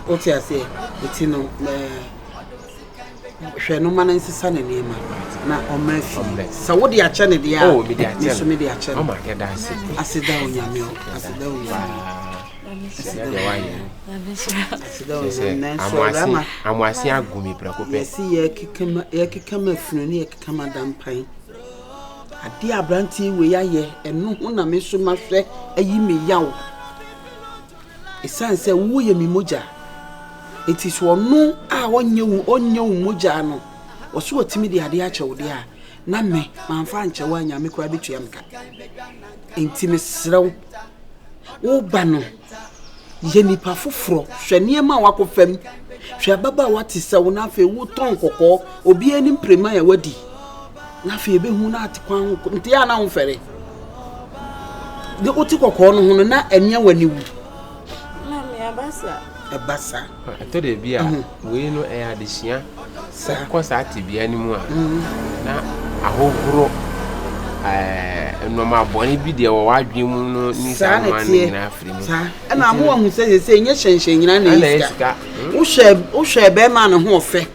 oti ase eti no hwe no mana nsisa na nema na omra fi sa wo de ache ne de a oh me de ache so me de ache o ma ke da ase aseda onyame aseda amwasi agumi prakope si ye kikama fununi ye kikama dampan ade abranti we yaye eno ho na me so mahwe ayi me yawo esanse wo ye mi moja eti so no a onye wu moja no wo so otimi de ade ache wo de a na me manfa nche wa nya me kura betua mka enti me srew wo ba no ye nipa foforo hwe niema wakofam hwe baba wati sewo na afi wo ton kokko obi ani prema ya wadi na afi ebe hu na atikwan nti ya na ho fere de oti kokko no ho na anya wani wu Na me abasa ebasa to de bia we no e adehia sa ko sa atibia ni mu a na ahogoro no ma boni bi de wo wadwen mu no ni sa man ni na afri mu sa na mo hu se nye hyenhyen nyina na isika wo hwe be ma no ho ofe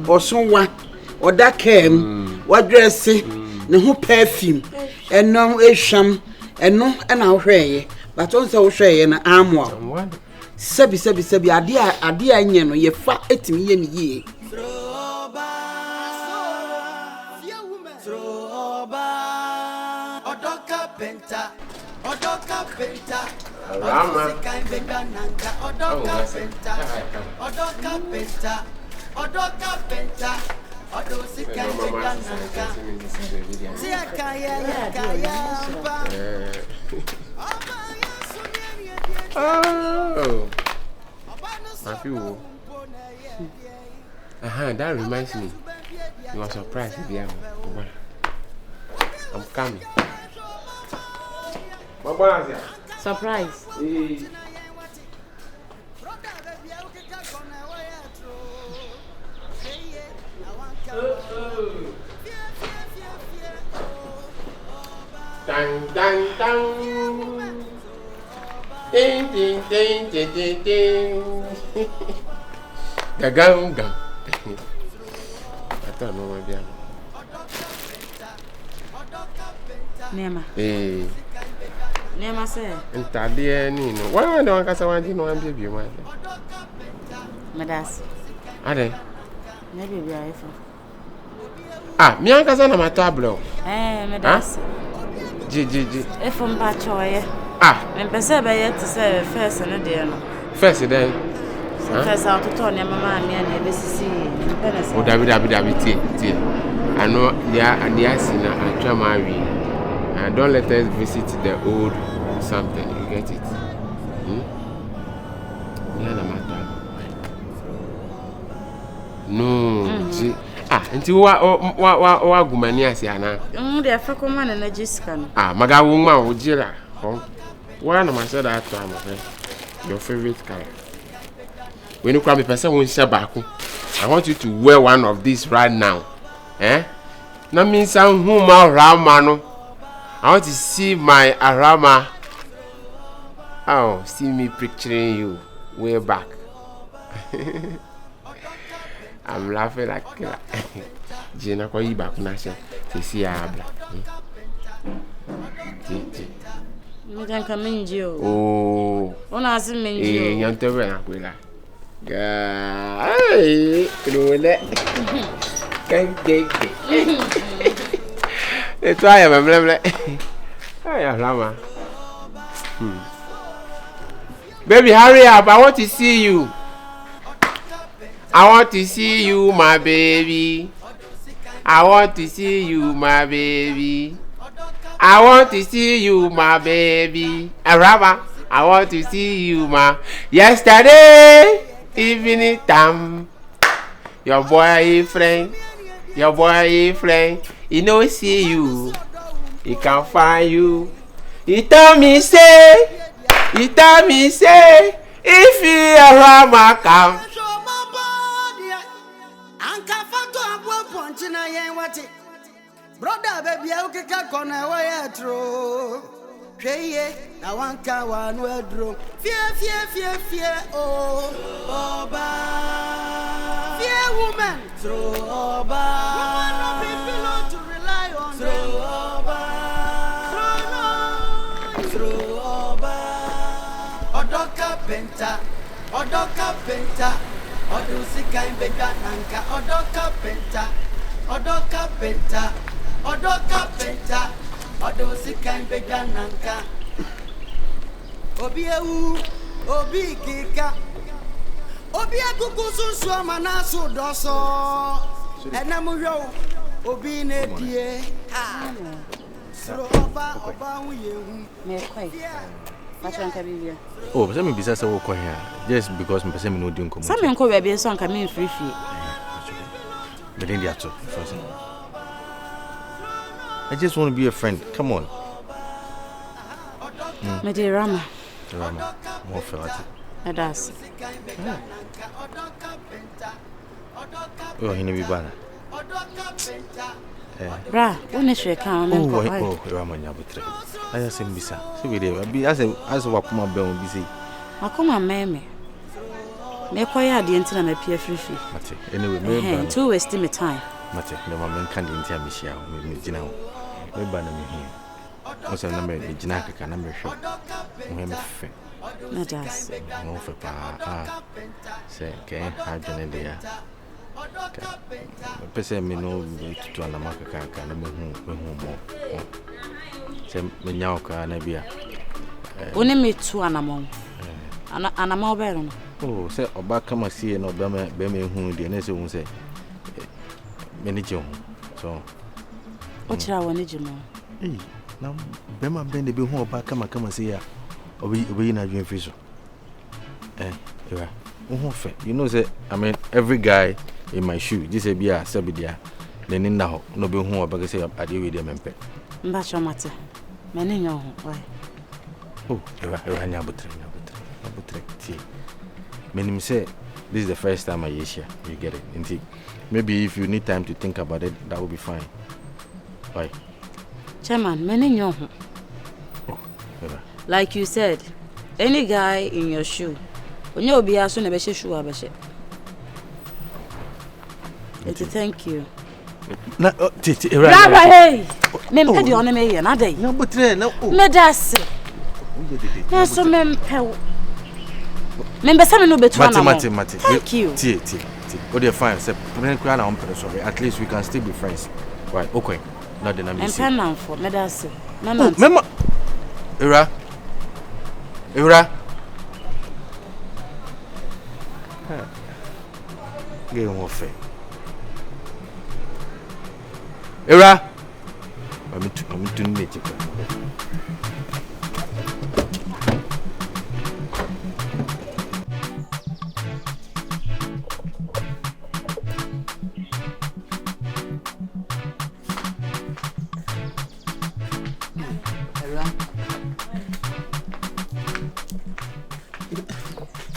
osunwa oda kem wadresse ne ho perfume eno ehwam eno na wo hweye but on se wo hweye na amwa sebi ade a nye no ye fa etimi ye ni ye ODO CARPENTER Awurama. ODO CARPENTer ODO sikai begananka sia kaya Oh. Afiwo. That reminds me. You are surprised if you I'm coming. Surprise. Dang. Ding. The gang. I don't know what I'm Nema. Nema say. Ntade ni no. Why don't kasa wanji no am baby man. Madas. Ade. Na baby aifo. Mi an kasa na matablo. Madas. Ji. Efo mpa choye. Mpese be yet say first no de no. First then. First out to turn mama me na be sisi. O David tie. I know they seen atwa marry. And don't let us visit the old something. You get it? No. Nti wa gumani asiana. Dey afeko man na Jessica no. Maga wo ma wo jira. Why na say that time your favorite color? When you come me person won share baako. I want you to wear one of these right now. Na me san hu ma Awurama no. I want to see my Awurama. Oh, see me picturing you way back. I'm laughing like Jena ko yi back na se see abla. Mjan kaminji o. Oh. Ona asi minji o. Yantewe na kwela. Hey, kule. Gege. It's why I'm blah. Hey, Awurama. Baby, hurry up. I want to see you. I want to see you, my baby. I want to see you, my baby. I want to see you, my baby. Awurama, I want to see you, my. Yesterday evening time, your boyfriend, he no see you, he can't find you. He tell me say, if you Awurama come. Brother baby ukika kona waya tro Kweye na wanka wanu edro Fie oh Oba Fie woman Tro Oba Woman no be pillow to rely on Tro Oba Tro Oba ODO CARPENTER ODO sikai begananka ODO CARPENTER ODO sikai begananka Obi ewu Obi kika Obi akukusunsu amanaso doso Enamuyo Obi nedie Sro Oba uyehu Me kwai. Machanka bibia. Oh, but me bisa say wo ko here just because me person me no di nkomo. Some nko we be so nka me free. But then they too. I just want to be a friend. Come on. Me dey Rama. More feel like it. Does. Oh, he never bana. Bra, when is your account? Oh, Rama nyabutre. I just bisa. See we dey. Be as wa kuma be on busy. Akoma meme. Me koya de ntina me pia free. Mate. Anyway, me two waste me time. Mate, me mama kan de ntia me shia me gina wo. Me ba na me here. O se na me gina kaka na me hwe. Mo me fe. Medas. Mo fe pa. Say can hajene dia. Pese me no tutu na makaka ka na me hu mo. Say me nya oka na bia. Oni me tu anamon. Anamon be no. Oh, say oba kama sie no be me hu dia na say hu say me ni je hu. So o chira woni je mo. Now be ma be de be hu oba kama say ya. Obi na dwen fiso. Yeah. You know say I mean every guy in my shoe this be a sabidia then in now no be hu oba say ade we dem empe. Mba chomate. Me ni nyo hu. Why? Oh, nya butre. Ti. Meaning say this is the first time I hear you get it. Indeed. Maybe if you need time to think about it, that will be fine. Why? Chairman, me ni nyo hu. Oh, like you said, any guy in your shoe, when you be aso na be shoe abeshe. Thank you. Na right. Hey. Me pedi on me here na dey. Na butre na o. Me das. Na so me mpe. Me be say me no betu na. Mate. Thank you. Ti. What dey fine. Say plan kwa na on sorry. At least we can still be friends. Right. Okay. Not the number. I'm plan for me das. No. Mema. Era. Get on fair. Era. I'm to meet you.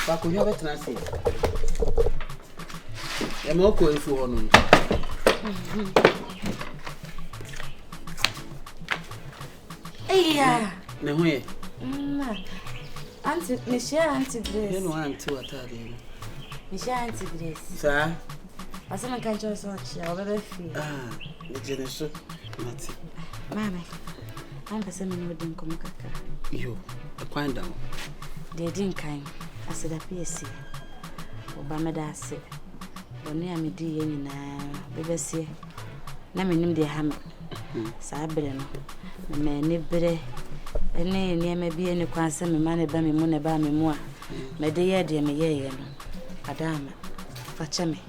Kwaku you better na say. E mo ko ifu hono. Eya. Ne ho ye. Auntie, me share Auntie Grace. You know auntie watade. Me share Auntie Grace. Sir. Asema kan cho so chia, obebe fi. Me jene so. Mati. Mama. I'm person me no din komo kaka. Yo, e kwan down. De din kan. Aseda PSC. Oba medase. Oni amedi ye nyina bebese. Na menim de ha me. Sa bere no. Me ne bere. Ene niema bi ene kwanse me ma ne ba me mu ne ba me mu a. Me de ye de me ye no. Adama. Fache me.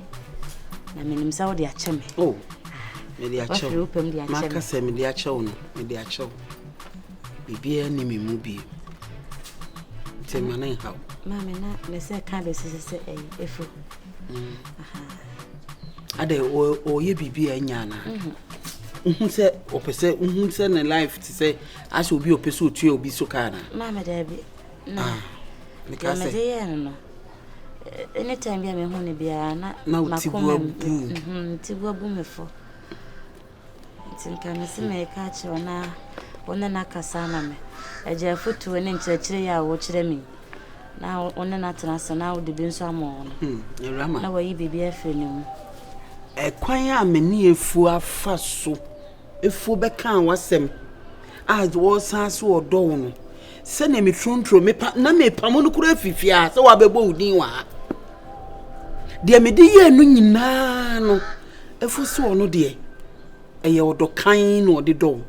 Na menim sa wo de ache me. Oh. Me de ache. Maka se me de ache no. Me de ache. Bibia ni me mu bi. Te manen how. Mama na me se kan be se efu. Ade o ye bibia nya na. Se opese se na life ti se as obi opese otu obi so kana. Mama da bi. Na. Me ka se. Me de no. Anytime bia me hu ne bia na makoma tibu abu me fo. Tinka me se me ka che ona na kasa na me. Eje foto ne nkyerɛkyerɛ ya wo kyerɛ me. Na ona na tena se na wo de bi nso amo no. Awurama. Na wayi bibia afre ne mu. Kwan a me ne efu afa so. Efu be kan wasem. Wo san so odo wo no. Se na me trontro me pa na me pa mo no kura fifia se wa bebo udin wa. De me de ye no nyina no. Efu so no de. Eye odo kan no de do.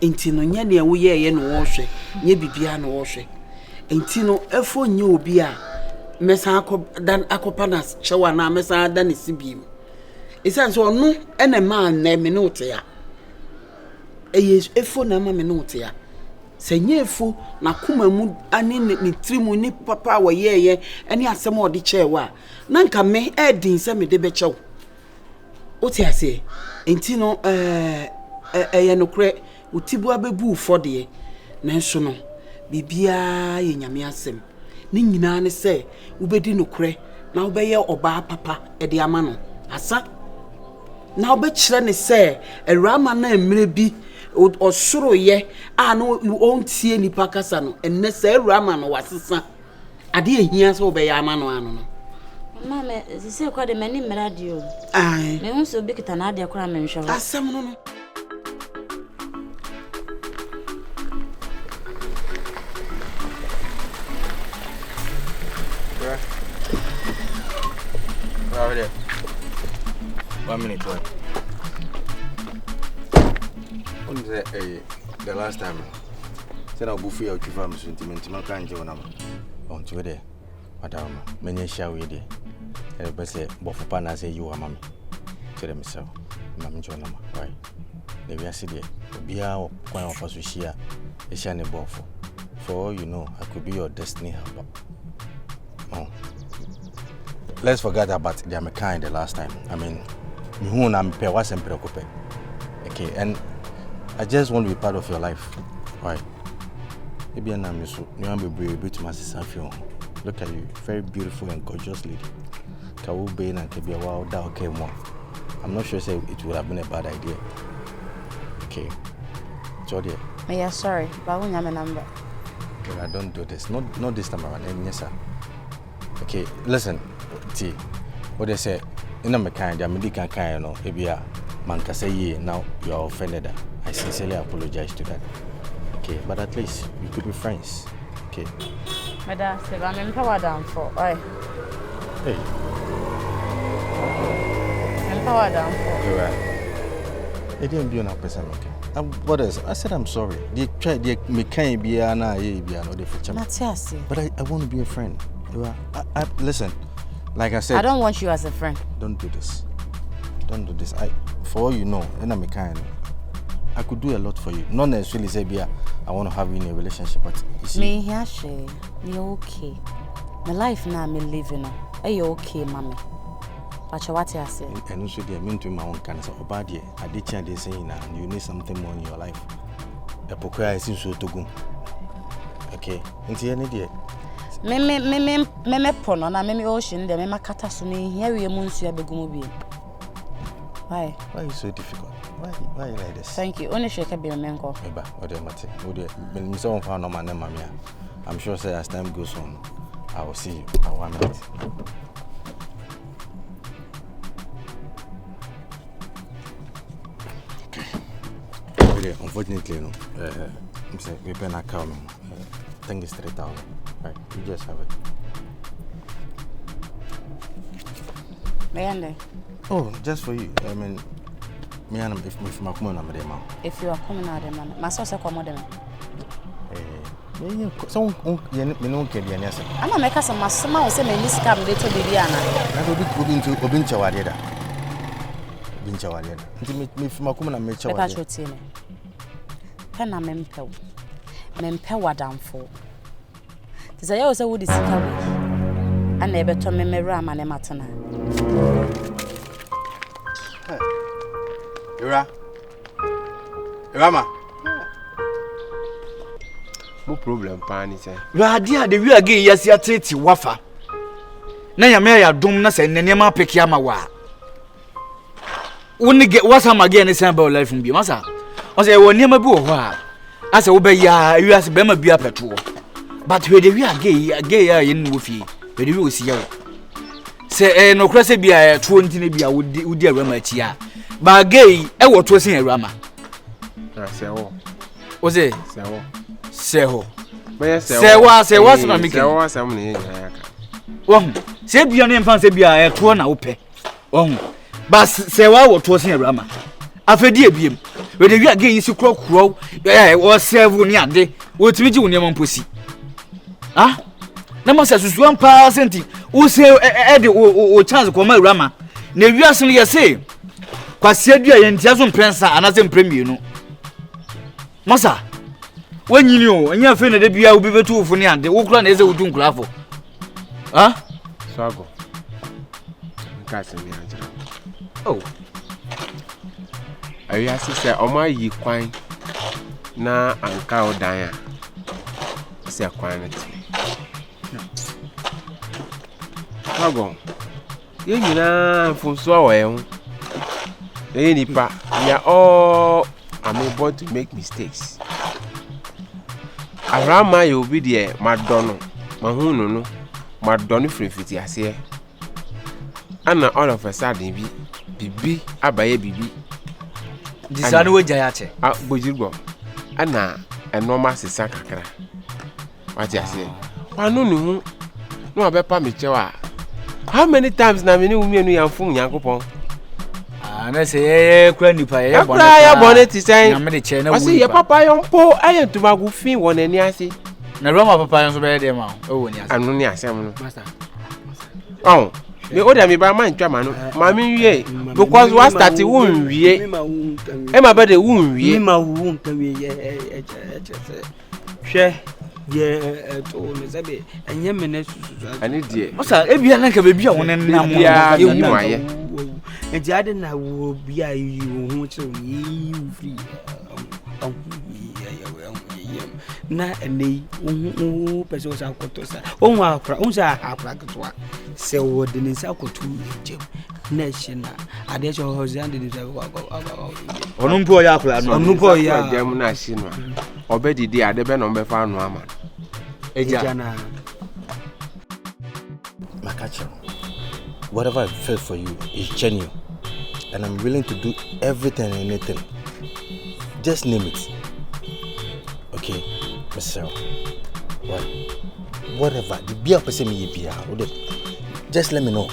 Enti no nya ne wo ye no wo hwe. Nya bibia no wo hwe. Enti no efo nya obi a mesa akopa na chewa na mesa da ne sibim. Isan so no ene man na me no te ya. Efo na ma me no te ya. Se nya efo na kuma mu ani ni trimu ni papa wo ye ene asem odi chewa. Na nka me edin se me de be chew. O te ase. Enti no ye no kre utibu abebu fode nanso no bibia ye nyame asem ni nyina ne se ubedi no kre na ubeye oba papa e de ama no asa na obekire ne se Awurama na emre bi osoro ye a no ontie nipa kasa no enne se Awurama no wasesa ade ehia se obeye ama no ano no mama se kwa de mani mradio me unso bikita na ade akora menhwa asem no no 1 minute. What is that? The last time, said I'll buffet out your family sentiment. My kind of on to there. Madam, many shall we there. And best say, but for Pana say you are mammy. To themselves, Mammy Jonah. Why? They were sitting there. Be our point of us with Shia, a shiny ball for. For all you know, I could be your destiny helper. Oh. Let's forget about the American the last time. I mean, who am I wasn't preoccupied. Okay, and I just want to be part of your life. Why? Maybe I'm not so. You want to be able to my sister. Look at you, very beautiful and gorgeous lady. Kawu Bain and Kabia Wow Dow came more. I'm not sure say it would have been a bad idea. Okay, Jody. Yeah, sorry, but I won't have a number. Okay, I don't do this. Not this time around. Yes, sir. Okay, listen. T. What they say, in a kind, I'm medical kind, no, Ebia, Manka say ye, now you are offended. I sincerely apologize to that. Okay, but at least we could be friends. Okay. Madam, I'm empowered down for. Oi. Hey. Empowered down for. You're right. It didn't be on a person, okay. What else? I said I'm sorry. They tried, they can't be an but I want to be a friend. Listen. Like I said, I don't want you as a friend. Don't do this. Don't do this. For all you know, I could do a lot for you. Not necessarily say, I want to have you in a relationship, but you see. Me, Yashi, me okay. My life now, me living. Are you okay, mommy? But what I say? And also, I mean to my own cancer. Or bad, I did change this saying, and you need something more in your life. The poker is so to go. Okay, into any day. Me pono na me ocean de me makata so me here we munsu abegumu bi. Why is so difficult? Why you like this? Thank you. Only shake be me nko. Eba, ode mate. Ode me so on no man na me. I'm sure say as time goes on, I will see you. I want it. Okay, unfortunately no. I'm saying we better not come. Thank you straight down. Right, you just have it. Mayande. Oh, just for you. I mean, me and if my come on them. If you are coming out them, my source come on them. So you know can be an answer. I'm not make us a masama or say me this cam little Bibiana. I will be going to Obinchawada. Binchawada. Me from my come and make sure. That's what you Pena mempel. Mempel wadam for. Say I was a woody sika and never to me ram and matana. Rama. No problem, Pani say. Radia the we again yes ya tete wafa. Na ya me ya dum na say nneema pekia ma wa. Woni get what's am again is about life bi masa. O say wo nneema bi wo ho a. Asa wo be ya wi ase be ma bi apeto. But we we are gay in Woofy. We do see you. Say, no cressy be a 20 be a would dear Rama chia. But gay, I was was in a Rama. Was it? Say, what's my making? Say, be your name, fancy be a 2 now pay. But say, what was in a Rama. After dear beam, where the real gay is to crow, was several near day. What's with you, Yaman Pussy? Ah, na masa susu ampa senti wo se e o chance ko ma Rama na wiase no ye se kwase adua ye ntia so prensa anase mpremie no masa wanyini o anya fe na de bia wo bi betu ofo ne ande wo kura na eze wudu nkurafo ah swago nkase mi ajira oh ayi asise o ma yi kwan na anka odan a se kwan na ti Agon. You know, for so well. Any pa, we are all able to make mistakes. Awurama you be there, Madonna, Mahunu, no, Madonna free fiti ase. And all of a sudden, Bibi, Abaye Bibi. This are no jayache. Bojigo. Anna, and no mass is sakakra. What you say? I know no, I bet me chewa. How many times na me ni umi enu yanfun yankopon? na say kura nipa ye bonnet. Kura ya bonnet say. Na me de che na wu. Ose ye papa yo mpo aye ntuma gu fin won ani ase. Na Roma papa yo so be de ma o woni ase. Anu ni ase no. Master. Oh. Me oda me ba man twa ma no. Ma me wie because what start won wie. E ma be de won wie. Me ma won kan wie hwe ye to me sabe enye me na susu ani die osa e bia na ka be bia won nam ya ewu aye enti ade na wo bia yi wo hu che ni free na ene wo pese o sa koto sa o hu akra o sa akra ketwa se wo de ni sa koto jem na shina ade cho ho ze ande ni sa onu mpo ya akra no onu mpo ya jem na shina obedidi ade be no be fa anu ama ejana Makacho, whatever I feel for you is genuine, and I'm willing to do everything and anything. Just name it. Okay, Michelle. What? Whatever. The beer person me beer. Just let me know.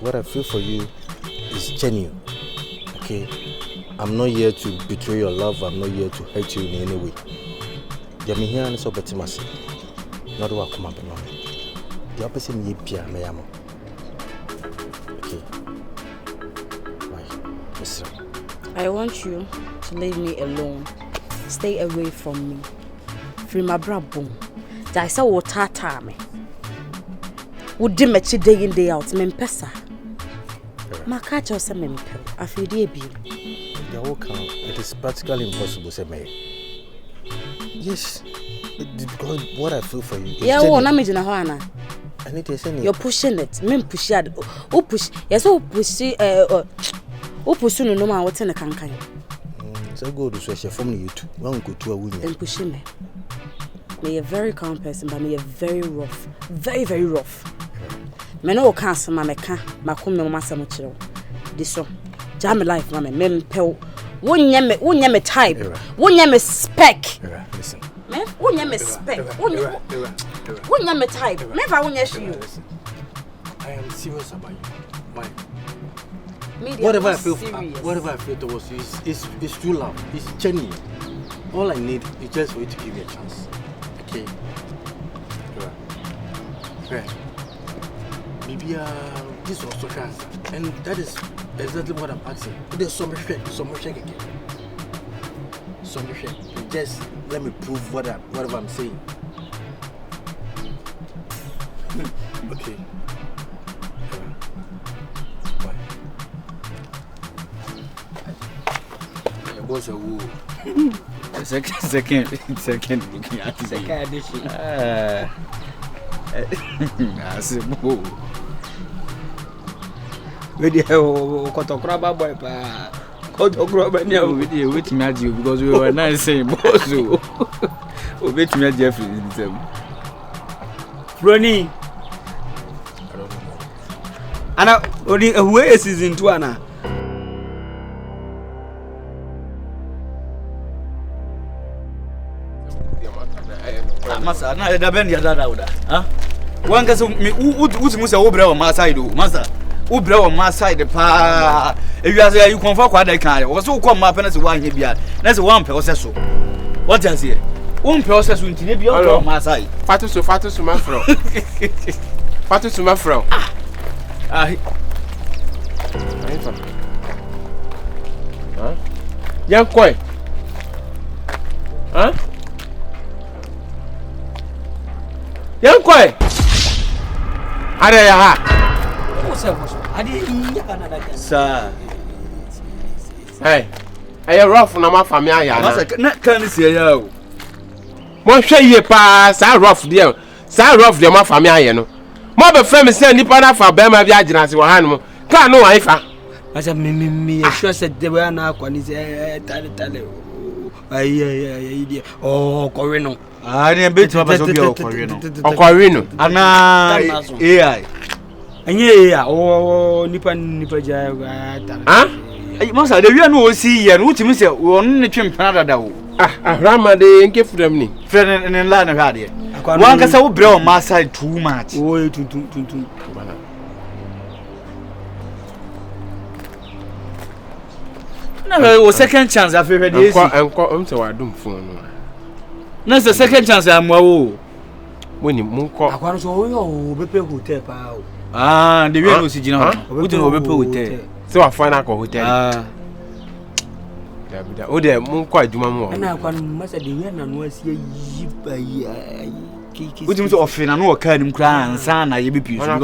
What I feel for you is genuine. Okay, I'm not here to betray your love. I'm not here to hurt you in any way. I'm here and so better myself. Not what come up and the opposite me beer me am. Okay. Right. Mister. I want you to leave me alone. Stay away from me. Free my brabo. I saw what tata me. Would dimmer day in day out, Mempesa. My catch or some memper. I feel dear be. The whole count, it is practically impossible, say me. Yes. Because what I feel for you is yeah, well, I'm in a Hana. I need to say you're pushing it. Men push it. Oh, push. Yes, oh, push it. Oh, push no man. What's in a cancan? So go to social from you too. One go to a woman. Then push me. Me a very calm person, but me a very rough. Very, very rough. Me no cancel my meka. My come no master much. This one. Jam life, mama. Men pel. Won't me type. Won't me spec. Listen. Me won't me spec. Won't me type. Never won't you. I am serious about you. Why? Whatever I feel towards you is true love. It's genuine. All I need is just for you to give me a chance. Okay? Right. Maybe this was so chance. And that is exactly what I'm asking. There's some shake again. Some shake. Just let me prove whatever I'm saying. Okay. Was a woo. Second looking at the second edition. I said, whoa. With the Kotokraba boy, Kotokraba, no, with you, which made you because we were nice saying, Bozo. Which made Jeffrey in them. Ronnie. Anna, only a way is into Anna. Masa na da ben ya da ha wanga so me uti say obra on my side o masa obra on my side pa ewiase you confirm kwa da kan wo so kom ma pe na se wan he bia na se wan pe wo se so what you say won pe wo se so ntine bia on my side fatu so ma fro fatu so ma fro yan koi yan koi are ya ha sir hey aye rough na ma fami aya na kan se ya o mo hwe ye pa sa rough de ma fami aya no mo be frame se nipa na fa be ma bi agina se wa hanu ka no wan fa asa me sure said de we na kwani se tale ayi oh kore no ne be tuma ba so bi o kore no ana AI enye ya o nipa ja ayi masa de wi na o si ye no utimi se won ne twempana dada o Awurama de nke frem ni frem ne la na hwa de wan ka sa wo bre o ma side too much o tuntun No, second chance after the AC. I'm so I don't phone. That's the second chance I'm when you munko. I want to go Bepe Hotel. Ah, the real original. We don't Bepe Hotel. So I find out hotel. Oh, there, munko adwuma and I can master the yen and was here. Which means offering and no kind of cry and son. I be peace. One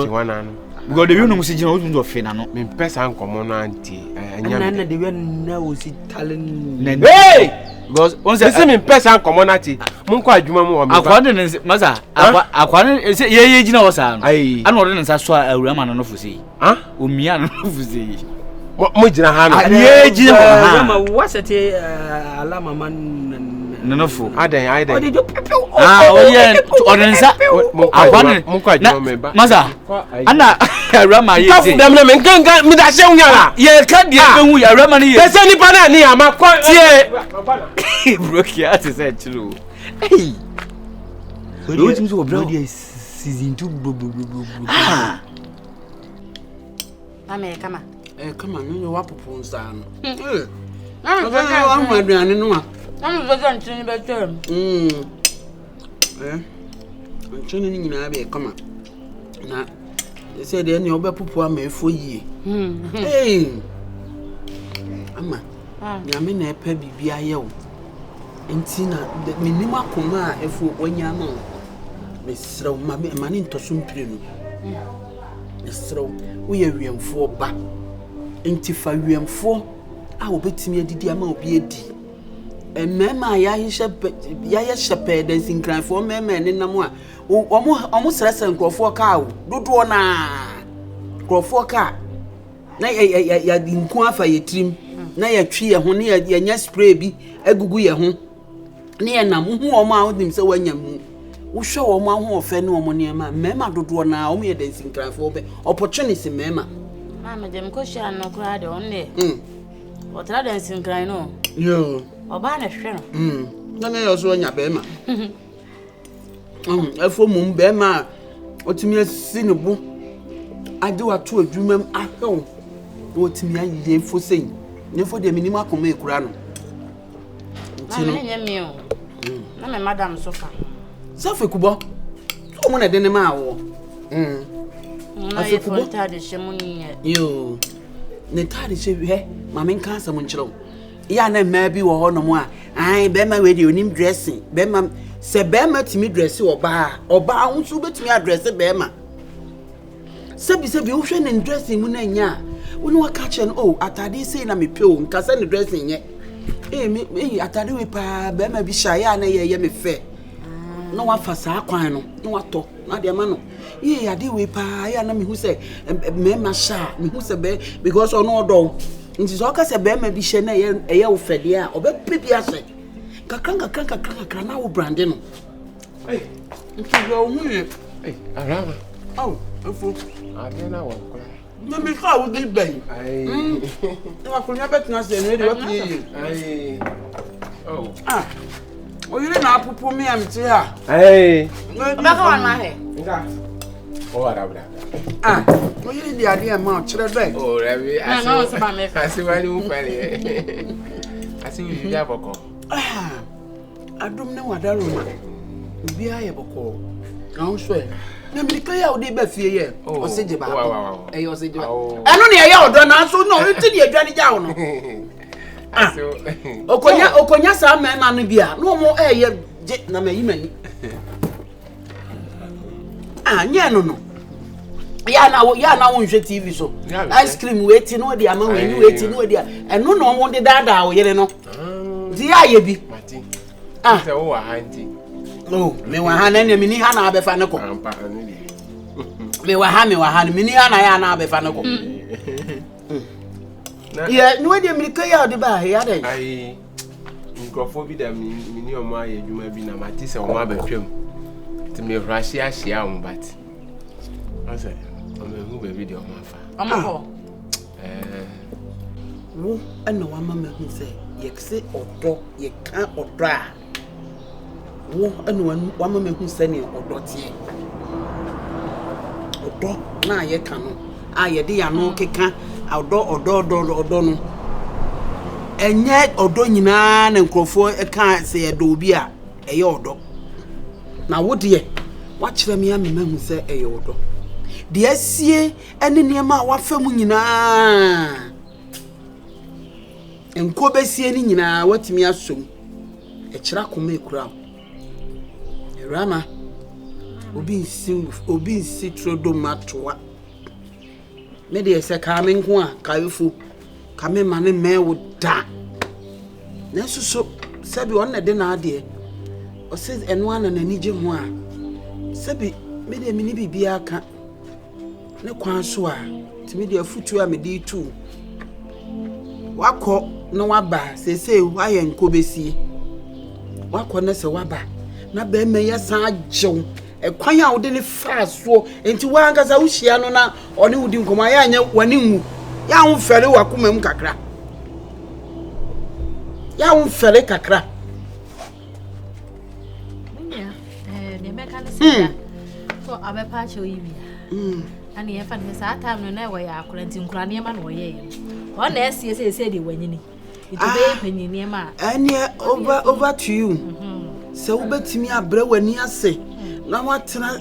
because the real original was offering. Me person common auntie. And the yen now is Italian. Hey! Because once I see me person commonality, munko adwuma mo. According to Maza, according to ye was I don't know so Awurama no for say. Huh? Umia no for say. Mo jina ha no. Ye jina ha. What's it alama man no for. Aden. Oh yeah, ordinansa. Munko adwuma me ba. Maza. Ana Awurama ye. Kafu dem na me ganga mi da hye unyala. Ye ka de behu Awurama ne ye. Pese nipa na ni ama kwa tie. Broke ya to say true. Hey. What you so bro dey season 2 Ah. Ame kama. Come on, you wa popo nsa no. I'm aduane no a. I'm go don tini be term. Nchini ni nyina be come na. They say dey na obepopo amefo yie. Hey. Ama. Nyame na epa bibia ye wo. Enti na minima koma a efo onya no. Mesrew ma ne ntoso mpire no. Mesrew wo ye wiemfo ba. Enti fa wiemfo a obetimi adidi ama obi edi. Emema ya ye shepe dancing cry for mema ne nam a omo srese nkrofo ka wo dodo na nkrofo ka na ya dinku afa ye trim na ya twi ye ho na ya nya spray bi agugu ye ho na ya nam hu omo a odim se wanya mu wo hwe omo aho ofe ne omo ne ma mema dodo na omo ye dancing cry for be opportunity mema mama dem ko sha no kra de onne otra dancing cry no yo oba na hwe no na me yo so anya be ma efo mum be ma otimi asi ne bu ade wato adwumam ahwe otimi aye efo sen ne fo de minima akoma ekura no ntino na nya mi o na me madam sofa safe kubo so mo na de ne ma awo na ye fo tade shemu ni yo ne tade she he ma men kan asam nkyerɛw ya na ma bi wo ho no mo a ai be ma we de onim dressing be ma se be ma timi dress oba nso betimi address be ma sebi wo hwe ne dressing mu na nya woni waka che no atade sei na me pe o nka se ne dressing nye atade we pa be ma bi sha ya na ye me fe no wa fa sa kwan no no wa to na de ma no ade we pa ya na me hu se me ma sha me hu se be because ono odo nti so ka se be ma bi hye na ye wo fede a obepe bi ase kakra na wo brande no nti yo hu Awurama afu adena wo kwa na me ka wo di ben wa kunya betina se no de wa pie oyire na apopo me am ti ha oba ka wan ma he nga arabra oyire di ade ma kire be rebi no so ba me asiwani wo pale asiwi ya boko adom na wadaro ma obi aye boko kan so e na mirika ya odi ba fie ye oseje ba oseje ba eno ne ya odo na so no enti de adwane ja wo no okonya sa ma no bia no mo eye je na mayi mani nye no ya na wo nhwe TV so ice cream weti no de ama weni weti no de eno no mo de dada wo yere no di aye bi se wo wa hanti me wa ha na mini ha na abefa ne ko me wa ha mini ha na ya na abefa ne ko ye no de mirika ya de ba ya de ai nkrofo bi da mini omo aye dwuma bi na mati se omo abetwam ti me rashi ahia omo bat ase omo hu baby de omo afa omo wo ana wa mama hu se ye kse odo ye kan odo a wo ana wa mama hu se ne odo tie odo na ye kan no a ye de ya no keka odo no enye odo nyina na nkrofo e kan se edo obi a eye odo na wo de wa kire me amemahu se eye odo de asie ene niema wa fam nyina enko besie ni nyina watimi asom e kira koma ekura Awurama obi nsi trodo matoa me de se ka me nko a kayefo ka me mane me wo da na so sabi on na de na ade o se eno ana na nije ho a sabi me de mini bibia aka ne kwan so a ti me de afutu a me de tu wakọ na waba sese wa ye nko besie wakọ na se waba na be me ya san agyew ekwan a wo de ne fa so enti wa angasa wo hia no na one wo di nkoma ya anya wani nwu ya wo fere wakoma mu kakra ya wo fere kakra ne meka ne se so abepa che oyibi ani e fa ne sa time no na wo ya akorenti nkura ne ma no ye o na ese de wanyini itobe panyini ma ani over to you so wo betimi abre wani ase na watena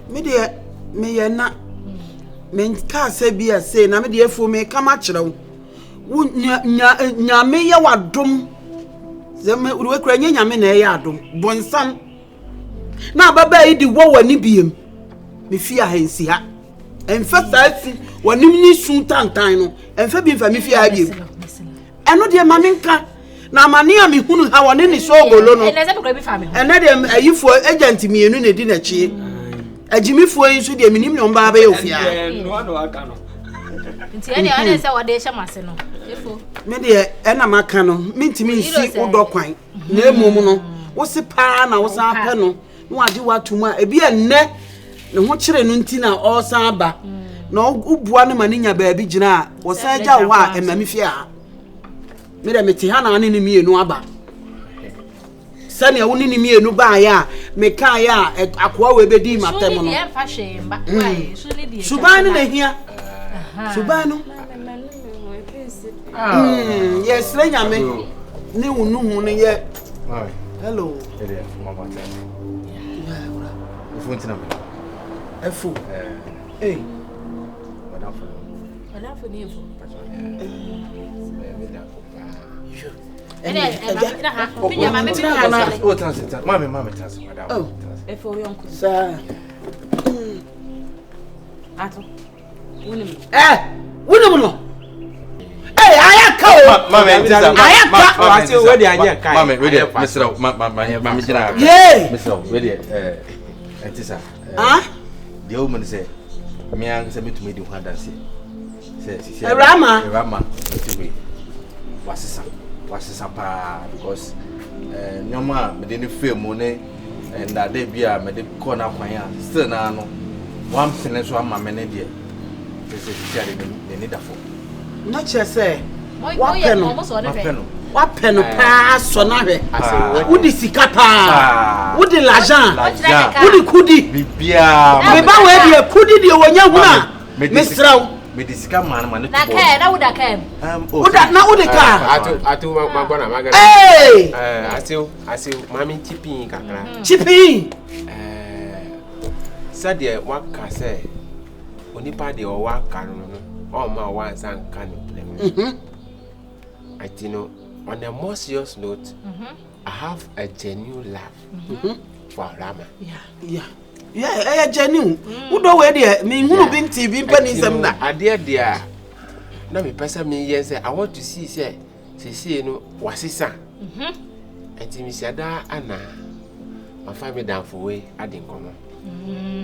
me de me ye na me ka se bia se na me de efo me kama kire wo nya me ye wadom zeme we kura nya me na ye adom bonsam na baba yi di wo wani biem me fi ahansi ha enfa saasi wanim ni sun tantan no enfa bi mfa me fi ha biem eno de ma menka na mane a me hunu ha woni ni so ogolo no ene de ayifo agent mienu ne di na chi agimifo yin so de minim no mba ba ye ofia no no aka no nti ene ane se wode hye mase no efo me de ena maka no mintimi nsi udo kwan na emom no wo se pa na wo san pa no no ade watum a ebi enne ne ho kire no nti na o san aba na ubua ne maninya ba bi gina wo san ja wo a emami fia me de meti ha na ane ni mienu aba sani awuni ni mienu ba ya me kan ya akoa we bedi matem no suban na hia suban no yes lenya me ni wonu hu ne ye hello mama Fontina Efu eh madam for nevo Mama transit, madam. Efu yonko sir ato wunim no ayaka mama ayaka ase we dey anya kai mama we dey Mr. mama jina Mr. we dey entisa the woman say me an say me di ho dance say Awurama we wasisa pa because nyoma me dey ne fame ne and that dey bia me dey corner kwan ya still na no one finish so am me ne dey say share the need for na chese wapeno pa so na hwe wudi sika pa wudi l'argent wudi kudi bibia me ba we de kudi de wonya huna mesraw me disika man to na ka na wuda ka na wudi ka atu magbona magana ase mami chipin kakra chipin sade waka se onipa de o waka no o ma wa san kan problem I know on a more serious note I have a genuine love for Awurama. Yeah, genuine. Who do we there? Me hunu bin TV pani sem da. Ade dia. Na me pesa me yen say I want to see say no wasisa. Enti mi siada ana. Ma fa me dan for we ade nkomo.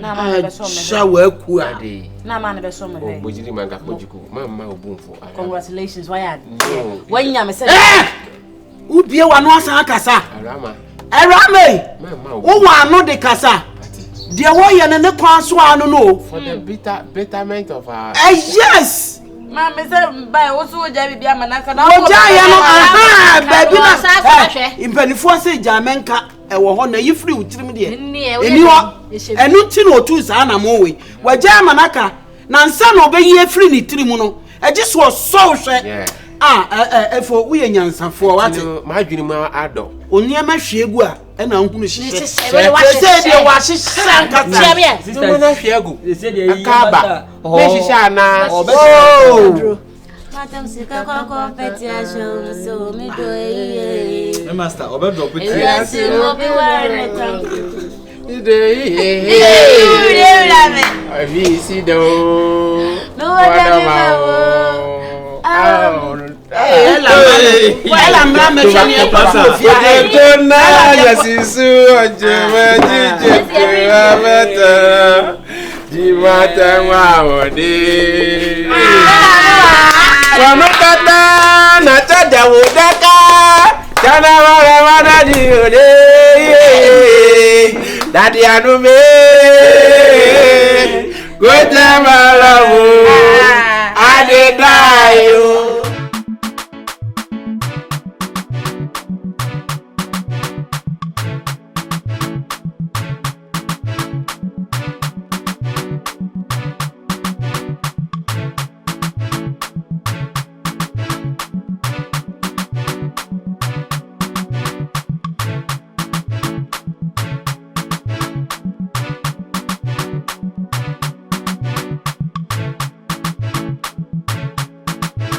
Na ma be so me. Shawa ku a. Na ma be so me. O bojiri manga pojiku. Mama obunfo. Congratulations, why are? When you say ubie wa no asan kasa. Awurama. Wo wa no de kasa. De wo ye ne kwan so anu no. For the betterment of our yes. Mama say buy wo so ja bibia manaka na wo ja ye no baby na impanifo say jamenka ewo ho na yifri utirim de eni ho enu ti no tu sa na mo we wa ja manaka na nsa na obeyi efri ni tirim no I just was so sure. For we and Yansan for what my dream adult. Only a mashigua and Uncle They said they wash his son. They said they Kaba. Meshana. Oh, Madam Sika Confrontation, so me do it. Master, over drop it. Yes, you will be wearing I see the no Daddy, I know me. Good time, I love you. I did die.